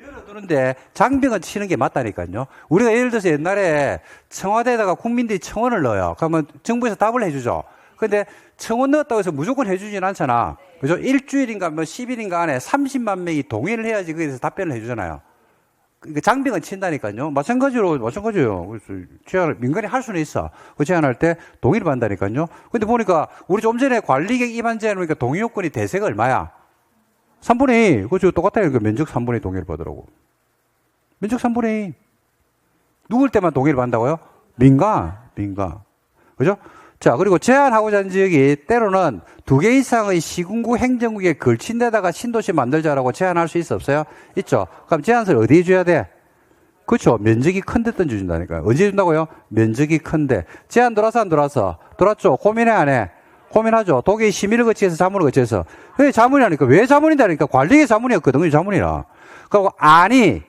Speaker 1: 열어두는데 장벽은 치는 게 맞다니까요. 우리가 예를 들어서 옛날에 청와대에다가 국민들이 청원을 넣어요. 그러면 정부에서 답을 해주죠. 근데 청원 넣었다고 해서 무조건 해주진 않잖아. 그죠? 일주일인가 뭐 10일인가 안에 30만 명이 동의를 해야지 거기에 대해서 답변을 해주잖아요. 장벽은 친다니까요. 마찬가지예요. 그래서 제한을 민간이 할 수는 있어. 그 제한할 때 동의를 받는다니까요. 근데 보니까 우리 좀 전에 관리객 위반 제한 보니까 동의 요건이 대세가 얼마야? 3분의 2. 그죠? 똑같아요. 면적 3분의 2 동의를 받으라고. 면적 3분의 2. 누굴 때만 동의를 받는다고요? 민간. 그죠? 자, 그리고 제한하고자 하는 지역이 때로는 2개 이상의 시군구 행정구에 걸친 데다가 신도시 만들자라고 제한할 수 있어 없어요? 있죠. 그럼 제한서를 어디에 줘야 돼? 그렇죠. 면적이 큰 데 던져준다니까요. 언제 준다고요? 면적이 큰데. 제한 들어왔어 안 들어왔어? 들어왔죠. 고민해 안 해? 고민하죠. 독일 심의를 거치해서 자문을 거치해서. 왜 자문이라니까? 왜 자문이다니까? 관리의 자문이었거든요. 자문이라. 그리고 아니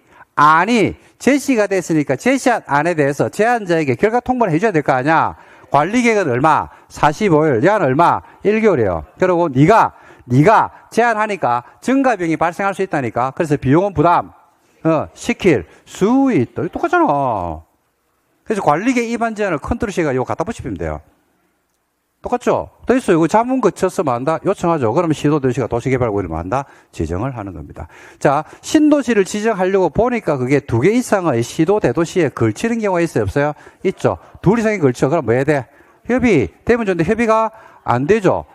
Speaker 1: 제시가 됐으니까 제시한 안에 대해서 제한자에게 결과 통보를 해줘야 될 거 아니야. 관리계획은 얼마? 45일. 제한 얼마? 1개월이에요. 그리고 네가 제한하니까 증가비용이 발생할 수 있다니까. 그래서 비용은 부담 시킬 수 있다. 똑같잖아. 그래서 관리계획 위반 제한을 컨트롤C가 이거 갖다 붙이면 돼요. 똑같죠? 또 있어요. 이거 자문 거쳐서 뭐 한다? 요청하죠. 그러면 시도도시가 도시개발구역을 뭐 한다? 지정을 하는 겁니다. 자, 신도시를 지정하려고 보니까 그게 2개 이상의 시도, 대도시에 걸치는 경우가 있어요? 없어요? 있죠. 2 이상이 걸쳐. 그럼 뭐 해야 돼? 협의. 되면 좋은데 협의가 안 되죠.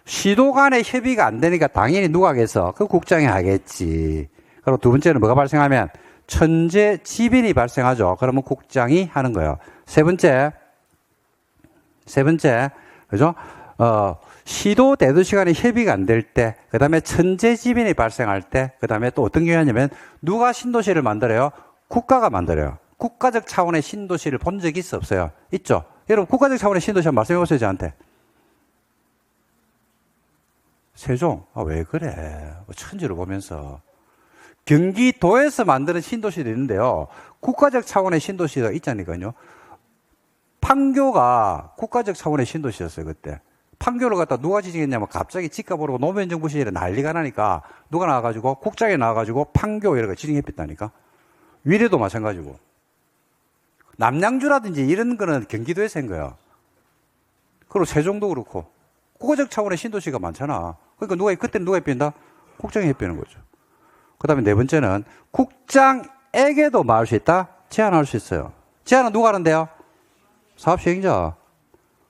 Speaker 1: 시도 간의 협의가 안 되니까 당연히 누가 하겠어? 그 국장이 하겠지. 그리고 두 번째는 뭐가 발생하면? 천재 지변이 발생하죠. 그러면 국장이 하는 거예요. 세 번째. 그죠? 시도 대도시 간의 협의가 안 될 때, 그 다음에 천재지변이 발생할 때, 그 다음에 또 어떤 경우냐면, 누가 신도시를 만들어요? 국가가 만들어요. 국가적 차원의 신도시를 본 적이 있어 없어요? 있죠? 여러분, 국가적 차원의 신도시 한번 말씀해 보세요, 저한테. 세종? 왜 그래? 천지를 보면서. 경기도에서 만드는 신도시도 있는데요. 국가적 차원의 신도시가 있잖아요. 판교가 국가적 차원의 신도시였어요, 그때. 판교를 갖다 누가 지정했냐면 갑자기 집값 오르고 노무현 정부 시절에 난리가 나니까 누가 나와가지고 국장에 나와가지고 판교 이런 거 지정했다니까. 위례도 마찬가지고. 남양주라든지 이런 거는 경기도에서 한 거야. 그리고 세종도 그렇고. 국가적 차원의 신도시가 많잖아. 그러니까 그때는 누가 해변다? 국장이 해변는 거죠. 그 다음에 네 번째는 국장에게도 말할 수 있다? 제한할 수 있어요. 제한은 누가 하는데요? 사업시행자.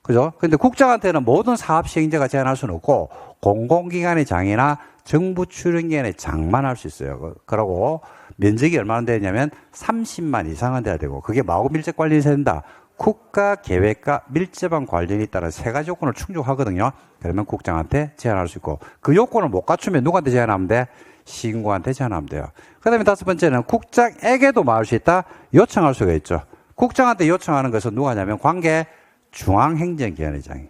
Speaker 1: 그죠? 근데 국장한테는 모든 사업시행자가 제한할 수는 없고, 공공기관의 장이나 정부 출연기관의 장만 할 수 있어요. 그러고, 면적이 얼마나 되냐면 30만 이상은 돼야 되고, 그게 마구 밀접 관리를 해야 된다. 국가 계획과 밀접한 관련이 따라 세 가지 요건을 충족하거든요. 그러면 국장한테 제한할 수 있고, 그 요건을 못 갖추면 누구한테 제한하면 돼? 시군구한테 제한하면 돼요. 그 다음에 다섯 번째는 국장에게도 말할 수 있다? 요청할 수가 있죠. 국장한테 요청하는 것은 누가 하냐면 관계 중앙행정기관의장이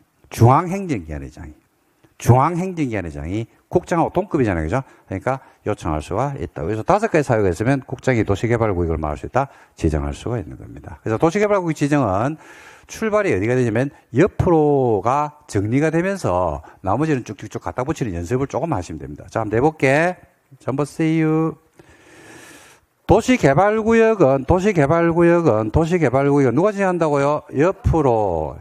Speaker 1: 국장하고 동급이잖아요. 그죠? 그러니까 요청할 수가 있다. 그래서 5가지 사유가 있으면 국장이 도시개발구역을 말할 수 있다. 지정할 수가 있는 겁니다. 그래서 도시개발구역 지정은 출발이 어디가 되냐면 옆으로가 정리가 되면서 나머지는 쭉쭉쭉 갖다 붙이는 연습을 조금 하시면 됩니다. 자, 한번 내볼게. 한번 see 도시개발구역은 누가 지정한다고요? 옆으로.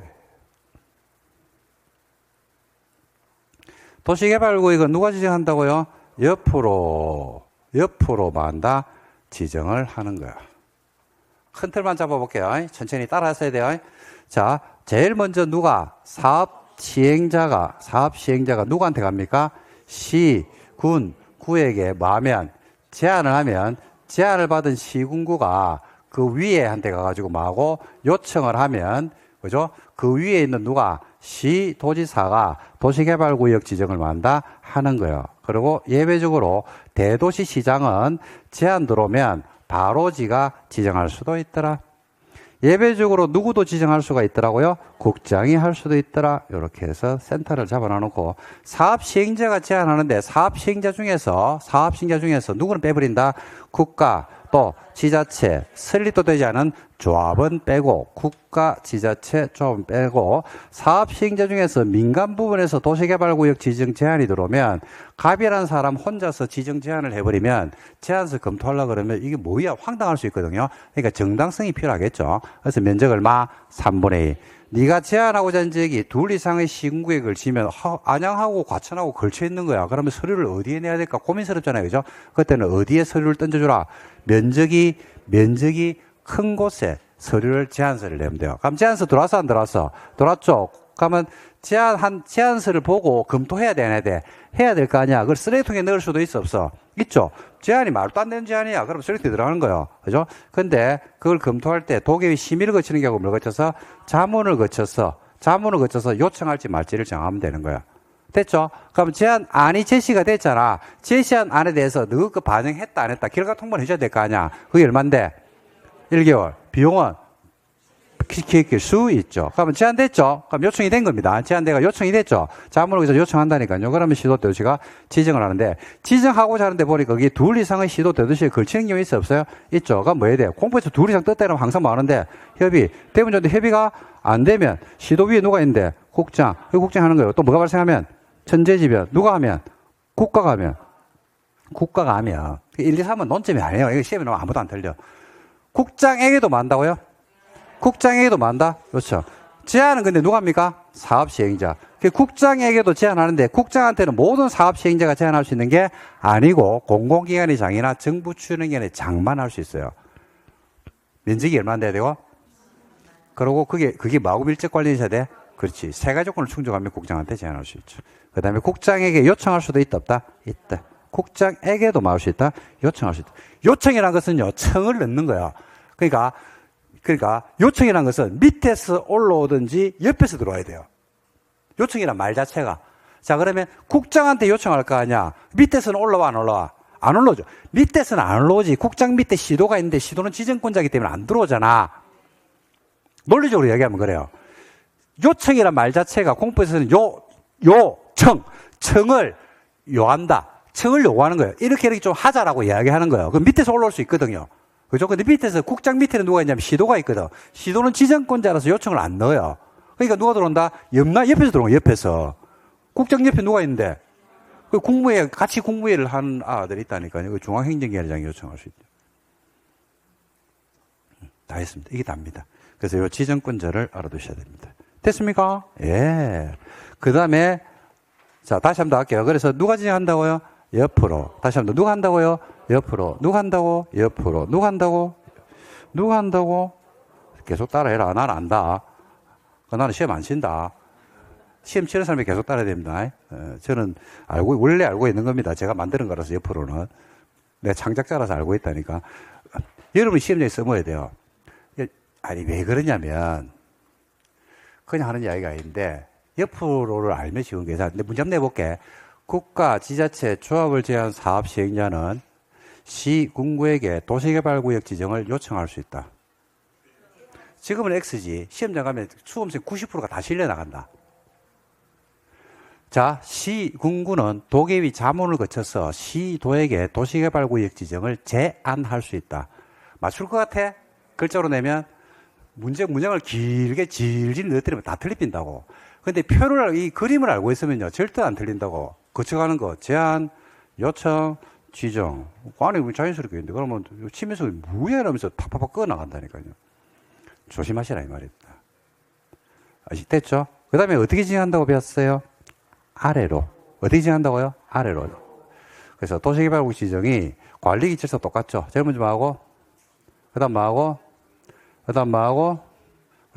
Speaker 1: 도시개발구역은 누가 지정한다고요? 옆으로 만다 지정을 하는 거야. 큰 틀만 잡아볼게요. 천천히 따라하셔야 돼요. 자, 제일 먼저 누가? 사업시행자가 누구한테 갑니까? 구에게 뭐하면? 제안을 하면 제안을 받은 시군구가 그 위에 한테 가가지고 뭐하고 요청을 하면, 그죠? 그 위에 있는 누가? 시도지사가 도시개발구역 지정을 만다 하는 거예요. 그리고 예외적으로 대도시시장은 제안 들어오면 바로 지가 지정할 수도 있더라. 예외적으로 누구도 지정할 수가 있더라고요. 국장이 할 수도 있더라. 이렇게 해서 센터를 잡아놔놓고 사업시행자가 제안하는데 사업시행자 중에서 누구는 빼버린다? 국가, 또 지자체, 설립도 되지 않은 조합은 빼고 국가, 지자체, 조합은 빼고 사업 시행자 중에서 민간 부분에서 도시개발구역 지정 제한이 들어오면 갑이라는 사람 혼자서 지정 제한을 해버리면 제한서 검토하려고 그러면 이게 뭐야 황당할 수 있거든요. 그러니까 정당성이 필요하겠죠. 그래서 면적 얼마? 3분의 2. 네가 제한하고자 하는 지역이 둘 이상의 시군구역을 지면 안양하고 과천하고 걸쳐 있는 거야. 그러면 서류를 어디에 내야 될까 고민스럽잖아요. 그죠? 그때는 어디에 서류를 던져주라? 면적이 큰 곳에 서류를 제한서를 내면 돼요. 그럼 제한서 들어왔어 안 들어왔어? 들어왔죠. 그러면 제한서를 보고 검토해야 돼, 안 해야 돼? 해야 될 거 아니야. 그걸 쓰레기통에 넣을 수도 있어, 없어? 있죠. 제한이 말도 안 되는 제한이야. 그럼 쓰레기통에 들어가는 거예요. 그죠? 근데 그걸 검토할 때 도계의 심의를 거치는 경우 뭘 거쳐서? 자문을 거쳐서 요청할지 말지를 정하면 되는 거야. 됐죠? 그럼 제한안이 제시가 됐잖아. 제시한 안에 대해서 너 그 반영했다, 안 했다? 결과 통보를 해줘야 될 거 아니야. 그게 얼만데? 1개월. 비용은? 기획일 수 있죠. 그러면 제한됐죠? 그럼 요청이 된 겁니다. 제한대가 요청이 됐죠? 자문을 위해서 요청한다니까요. 그러면 시도대도시가 지정을 하는데, 지정하고자 하는데 보니까 거기 둘 이상의 시도대도시에 걸치는 경우 있어, 없어요? 있죠. 그럼 뭐 해야 돼요? 공부에서 둘 이상 떴다면 항상 뭐 하는데, 협의. 대문전도 협의가 안 되면, 시도 위에 누가 있는데? 국장. 국장 하는 거예요. 또 뭐가 발생하면? 천재지변. 누가 하면? 국가가 하면. 1, 2, 3은 논점이 아니에요. 이거 시험에 나오면 아무도 안 틀려. 국장에게도 만다고요? 국장에게도 만다? 그렇죠. 제한은 근데 누가 합니까? 사업 시행자. 국장에게도 제한하는데 국장한테는 모든 사업 시행자가 제한할 수 있는 게 아니고 공공기관의 장이나 정부 추진기관의 장만 할 수 있어요. 면적이 얼마나 돼야 되고? 그리고 그게 뭐하고 밀접 관련이 돼? 그렇지. 세 가지 조건을 충족하면 국장한테 제한할 수 있죠. 그 다음에 국장에게 요청할 수도 있다, 없다? 있다. 국장에게도 막을 수 있다? 요청할 수 있다. 요청이라는 것은요, 청을 넣는 거야. 그러니까 요청이라는 것은 밑에서 올라오든지 옆에서 들어와야 돼요. 요청이란 말 자체가. 자, 그러면 국장한테 요청할 거 아니야. 밑에서는 올라와, 안 올라와? 안 올라오죠. 밑에서는 안 올라오지. 국장 밑에 시도가 있는데 시도는 지정권자이기 때문에 안 들어오잖아. 논리적으로 얘기하면 그래요. 요청이란 말 자체가 공부에서는 청을 요한다. 청을 요구하는 거예요. 이렇게 좀 하자라고 이야기하는 거예요. 그럼 밑에서 올라올 수 있거든요. 그죠? 근데 밑에서 국장 밑에는 누가 있냐면 시도가 있거든. 시도는 지정권자라서 요청을 안 넣어요. 그러니까 누가 들어온다? 옆에서 들어온 거야, 옆에서. 국장 옆에 누가 있는데? 그 같이 국무회의를 하는 아들이 있다니까요. 그 중앙행정기관장이 요청할 수 있죠. 다 했습니다. 이게 답니다. 그래서 이 지정권자를 알아두셔야 됩니다. 됐습니까? 예. 그 다음에, 자, 다시 한번 더 할게요. 그래서 누가 지정한다고요? 옆으로. 다시 한번 더. 누가 한다고요? 옆으로. 누가 한다고? 옆으로. 누가 한다고? 누가 한다고? 계속 따라해라. 나는 안다. 나는 시험 안 친다. 시험 치는 사람이 계속 따라야 됩니다. 저는 원래 알고 있는 겁니다. 제가 만드는 거라서 옆으로는. 내가 창작자라서 알고 있다니까. 여러분이 시험장에 써먹어야 돼요. 아니, 왜 그러냐면, 그냥 하는 이야기가 아닌데, 옆으로를 알면 쉬운 게, 근데 문제 한번 내볼게. 국가, 지자체, 조합을 제한 사업 시행자는 시, 군구에게 도시개발구역 지정을 요청할 수 있다. 지금은 X지. 시험장 가면 수험생 90%가 다 실려 나간다. 자, 시, 군구는 도계위 자문을 거쳐서 시도에게 도시개발구역 지정을 제안할 수 있다. 맞출 것 같아? 글자로 내면 문장을 길게 질질 넣어뜨리면 다 틀립힌다고. 근데 이 그림을 알고 있으면요, 절대 안 틀린다고. 거쳐가는 거, 제안, 요청, 지정. 아니, 자연스럽게 있는데, 그러면 치면서 뭐야? 이러면서 팍팍팍 꺼 나간다니까요. 조심하시라, 이 말입니다. 아시겠죠? 그 다음에 어떻게 지정한다고 배웠어요? 아래로. 어떻게 지정한다고요? 아래로. 그래서 도시개발구역 지정이 관리기초에서 똑같죠? 제일 먼저 뭐하고? 그 다음 뭐하고? 그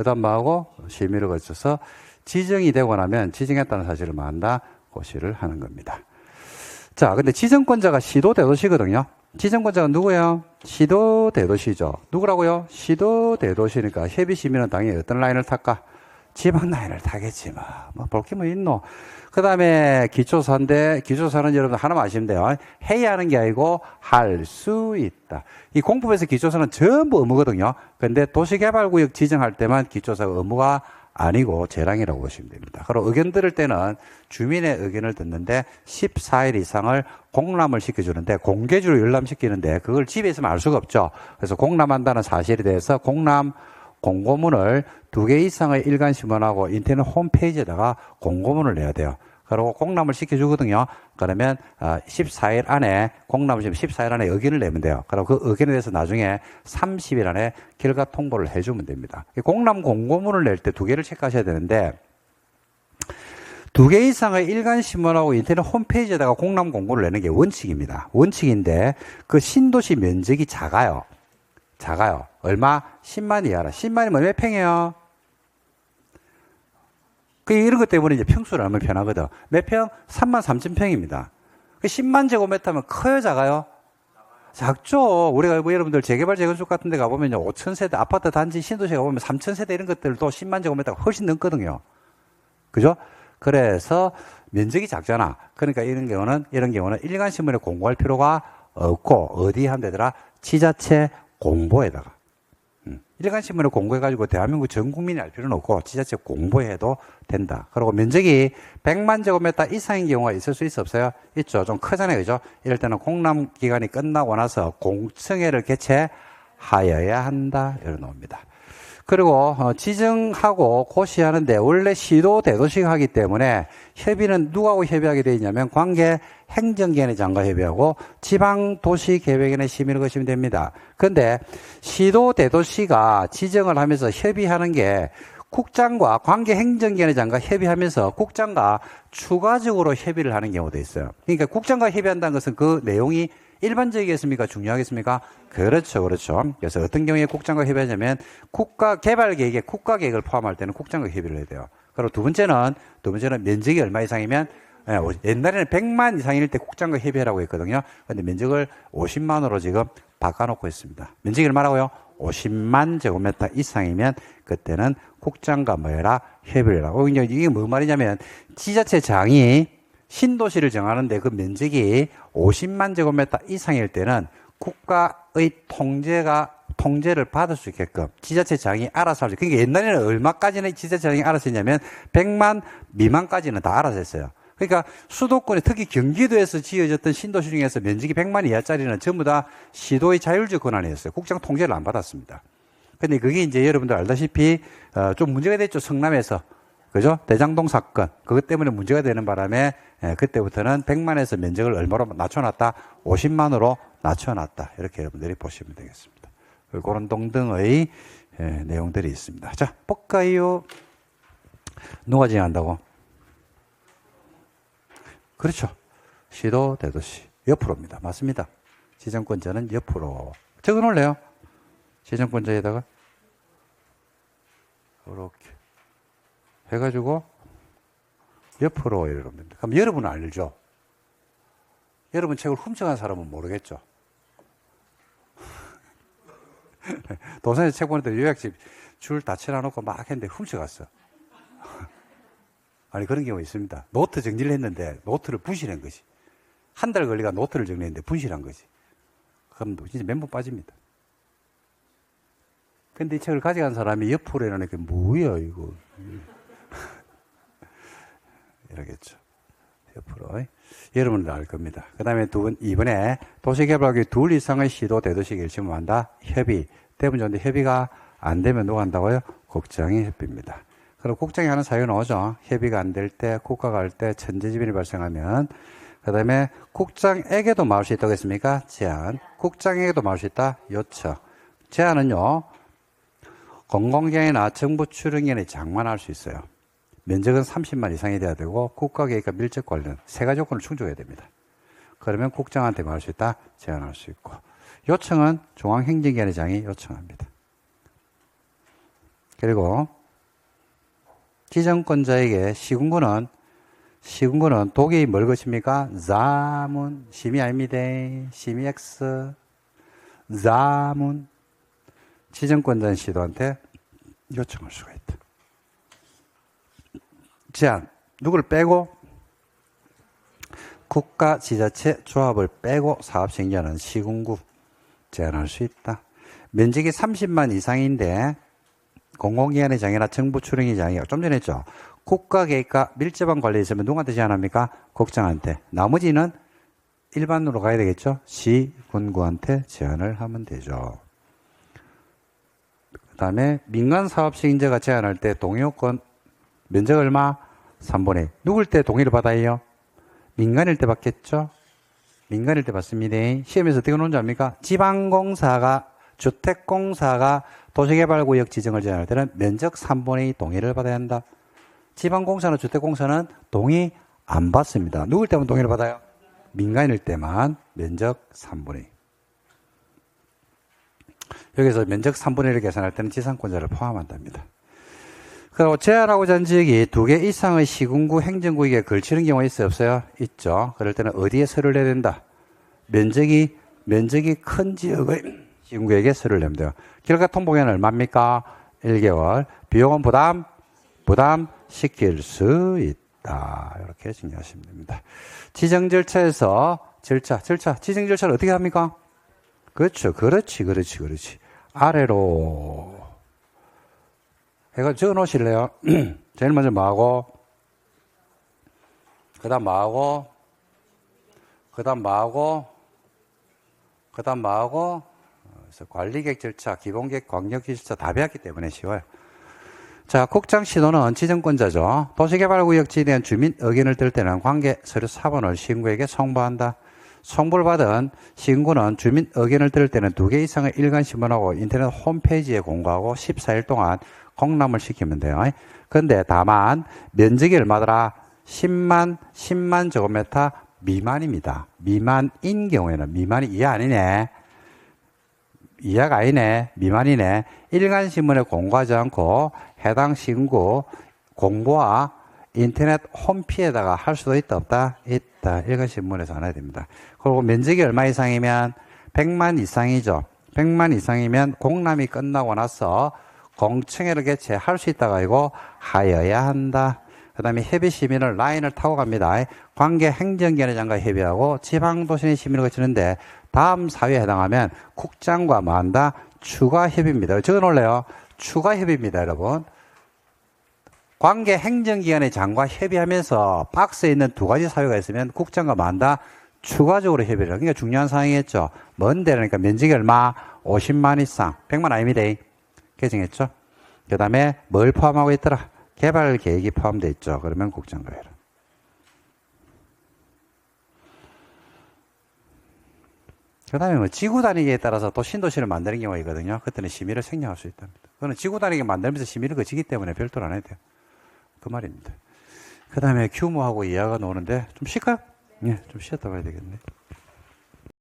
Speaker 1: 다음 뭐하고? 심의를 거쳐서 지정이 되고 나면 지정했다는 사실을 뭐한다? 고시를 하는 겁니다. 자, 근데 지정권자가 시도대도시거든요. 지정권자가 누구예요? 시도대도시죠. 누구라고요? 시도대도시니까 협의심의는 당연히 어떤 라인을 탈까? 지방 라인을 타겠지 뭐 볼 게 뭐 있노. 그 다음에 기초사인데, 기초사는 여러분 하나만 아시면 돼요. 해야 하는 게 아니고 할 수 있다. 이 공법에서 기초사는 전부 의무거든요. 근데 도시개발구역 지정할 때만 기초사가 의무가 아니고 재량이라고 보시면 됩니다. 그리고 의견 들을 때는 주민의 의견을 듣는데 14일 이상을 공람을 시켜주는데 공개주로 열람시키는데 그걸 집에 있으면 알 수가 없죠. 그래서 공람한다는 사실에 대해서 공람 공고문을 2개 이상의 일간신문하고 인터넷 홈페이지에다가 공고문을 내야 돼요. 그리고 공람을 시켜주거든요. 그러면 14일 안에 공람을 지금 14일 안에 의견을 내면 돼요. 그리고 그 의견에 대해서 나중에 30일 안에 결과 통보를 해주면 됩니다. 공람 공고문을 낼 때 2개를 체크하셔야 되는데 2개 이상의 일간신문하고 인터넷 홈페이지에다가 공람 공고를 내는 게 원칙입니다. 원칙인데 그 신도시 면적이 작아요. 작아요. 얼마? 10만 이하라. 10만이면 몇 평이에요? 이런 것 때문에 이제 평수를 알면 편하거든. 몇 평? 3만 3천 평입니다. 10만 제곱미터면 커요, 작아요? 작죠. 우리가 뭐 여러분들 재개발 재건축 같은 데 가보면 5천 세대, 아파트 단지 신도시에 가보면 3천 세대 이런 것들도 10만 제곱미터가 훨씬 넘거든요. 그죠? 그래서 면적이 작잖아. 그러니까 이런 경우는 일간신문에 공고할 필요가 없고, 어디 한 데더라? 지자체 공보에다가. 일간신문에 공고해가지고 대한민국 전 국민이 알 필요는 없고 지자체 공보해도 된다. 그리고 면적이 100만 제곱미터 이상인 경우가 있을 수 있어 없어요? 있죠. 좀 크잖아요. 그죠? 이럴 때는 공람 기간이 끝나고 나서 공청회를 개최하여야 한다. 이런 겁니다. 그리고 지정하고 고시하는데 원래 시도 대도시가 하기 때문에 협의는 누구하고 협의하게 되어 있냐면 관계 행정기관의 장과 협의하고 지방도시계획원의 심의를 거치면 됩니다. 그런데 시도 대도시가 지정을 하면서 협의하는 게 국장과 관계 행정기관의 장과 협의하면서 국장과 추가적으로 협의를 하는 경우도 있어요. 그러니까 국장과 협의한다는 것은 그 내용이 일반적이겠습니까? 중요하겠습니까? 그렇죠, 그렇죠. 그래서 어떤 경우에 국장과 협의하냐면 개발계획에 국가계획을 포함할 때는 국장과 협의를 해야 돼요. 그리고 두 번째는 면적이 얼마 이상이면 옛날에는 100만 이상일 때 국장과 협의하라고 했거든요. 근데 면적을 50만으로 지금 바꿔놓고 있습니다. 면적이 얼마라고요? 50만 제곱미터 이상이면 그때는 국장과 뭐해라? 협의를 하고. 이게 뭐 말이냐면 지자체장이 신도시를 정하는데 그 면적이 50만 제곱미터 이상일 때는 국가의 통제를 받을 수 있게끔 지자체장이 알아서 할 수. 그러니까 옛날에는 얼마까지는 지자체장이 알아서 했냐면 100만 미만까지는 다 알아서 했어요. 그러니까 수도권에 특히 경기도에서 지어졌던 신도시 중에서 면적이 100만 이하짜리는 전부 다 시도의 자율적 권한이었어요. 국장 통제를 안 받았습니다. 근데 그게 이제 여러분들 알다시피 좀 문제가 됐죠. 성남에서. 그죠? 대장동 사건. 그것 때문에 문제가 되는 바람에 그때부터는 100만에서 면적을 얼마로 낮춰놨다? 50만으로 낮춰놨다. 이렇게 여러분들이 보시면 되겠습니다. 그런 등등의 내용들이 있습니다. 자, 볼까요? 누가 지정한다고? 그렇죠. 시도, 대도시. 옆으로입니다. 맞습니다. 지정권자는 옆으로. 적어 놓을래요? 지정권자에다가. 이렇게. 해가지고, 옆으로 이러면 됩니다. 그럼 여러분은 알죠? 여러분 책을 훔쳐간 사람은 모르겠죠? 도산에서 책 보는데 요약집 줄 다 쳐놔놓고 막 했는데 훔쳐갔어. 아니, 그런 경우가 있습니다. 노트 정리를 했는데 노트를 분실한 것이. 한 달 걸리가 노트를 정리했는데 분실한 것이. 그럼 진짜 멘붕 빠집니다. 근데 이 책을 가져간 사람이 옆으로 해놓으니까 뭐야, 이거. 이러겠죠. 옆으로. 여러분들 알 겁니다. 그 다음에 이번에 도시개발局 2 이상의 시도 대도시 결심을 한다. 협의. 되면 좋은데 협의가 안 되면 누가 한다고요? 국장이 협의입니다. 그리고 국장이 하는 사유는 오죠. 협의가 안 될 때, 국가가 할 때 천재지변이 발생하면. 그 다음에 국장에게도 말할 수 있다고 했습니까? 제안. 국장에게도 말할 수 있다. 요청. 제안은요, 공공기관이나 정부 출연기관이 장만할 수 있어요. 면적은 30만 이상이 돼야 되고 국가계획과 밀접 관련 세 가지 조건을 충족해야 됩니다. 그러면 국장한테 말할 수 있다. 제안할 수 있고. 요청은 중앙행정기관의 장이 요청합니다. 그리고 지정권자에게 시군구는 독이 뭘 것입니까? 자문. 심의 아닙니다. 심의 X. 자문. 지정권자인 시도한테 요청할 수가 있다. 제안. 누구를 빼고? 국가, 지자체, 조합을 빼고 사업시행자는 시군구 제안할 수 있다. 면적이 30만 이상인데 공공기관의 장애나 정부 출행의 장애가 좀 전에 했죠. 국가 계획과 밀접한 관련이 있으면 누구한테 제안합니까? 국장한테. 나머지는 일반으로 가야 되겠죠. 시, 군구한테 제안을 하면 되죠. 그 다음에 민간사업시행자가 제안할 때 동의요건 면적 얼마? 3분의 1. 누굴 때 동의를 받아요? 민간일 때 받겠죠? 민간일 때 받습니다. 시험에서 어떻게 놓은 줄 압니까? 지방공사가, 주택공사가 도시개발구역 지정을 제안할 때는 면적 3분의 2 동의를 받아야 한다. 지방공사나 주택공사는 동의 안 받습니다. 누굴 때만 동의를 받아요? 민간일 때만 면적 3분의 2. 여기서 면적 3분의 1을 계산할 때는 지상권자를 포함한답니다. 그리고 제한하고자 하는 지역이 2개 이상의 시군구 행정구역에 걸치는 경우가 있어요? 없어요? 있죠. 그럴 때는 어디에 서류를 내야 된다? 면적이 큰 지역의 시군구역에 서류를 내면 돼요. 결과 통보기간은 얼마입니까? 1개월. 비용은 부담시킬 수 있다. 이렇게 정리하시면 됩니다. 지정 절차에서 지정 절차를 어떻게 합니까? 그렇죠. 그렇지. 아래로 해가 적어 놓으실래요? 제일 먼저 뭐하고, 그 다음 뭐하고, 그래서 관리계획 절차, 기본계획, 광역기 절차 다 배웠기 때문에 쉬워요. 자, 국장 시도는 지정권자죠. 도시개발구역지에 대한 주민 의견을 들 때는 관계 서류 사본을 시군구에게 송부한다. 송부를 받은 시군구는 주민 의견을 들을 때는 2개 이상의 일간 신문하고 인터넷 홈페이지에 공고하고 14일 동안 공람을 시키면 돼요. 그런데 다만 면적이 얼마더라? 10만 제곱미터 미만입니다. 미만인 경우에는 미만이 이하 아니네. 이하가 아니네. 미만이네. 일간 신문에 공고하지 않고 해당 시군구 공고와 인터넷 홈피에다가 할 수도 있다 없다? 있다. 일간 신문에서 안 해야 됩니다. 그리고 면적이 얼마 이상이면 100만 이상이죠. 100만 이상이면 공람이 끝나고 나서 공청회를 개최할 수 있다가 아니고 하여야 한다. 그 다음에 협의 시민을 라인을 타고 갑니다. 관계 행정기관의 장과 협의하고 지방도시의 시민을 거치는데 다음 사유에 해당하면 국장과 뭐 한다? 추가 협의입니다. 적어 놓을래요? 추가 협의입니다, 여러분. 관계 행정기관의 장과 협의하면서 박스에 있는 2가지 사유가 있으면 국장과 뭐 한다? 추가적으로 협의를. 그러니까 중요한 사항이겠죠. 뭔데? 그러니까 면적이 얼마? 50만 이상. 100만 아닙니다. 개정했죠? 그 다음에 뭘 포함하고 있더라? 개발 계획이 포함되어 있죠. 그러면 국장과 해라. 그 다음에 뭐 지구 단위에 따라서 또 신도시를 만드는 경우가 있거든요. 그때는 심의를 생략할 수 있답니다. 그거는 지구 단위에 만들면서 심의를 거치기 때문에 별도로 안 해도 돼요. 그 말입니다. 그 다음에 규모하고 이하가 나오는데 좀 쉴까요? 네, 좀 쉬었다 봐야 되겠네.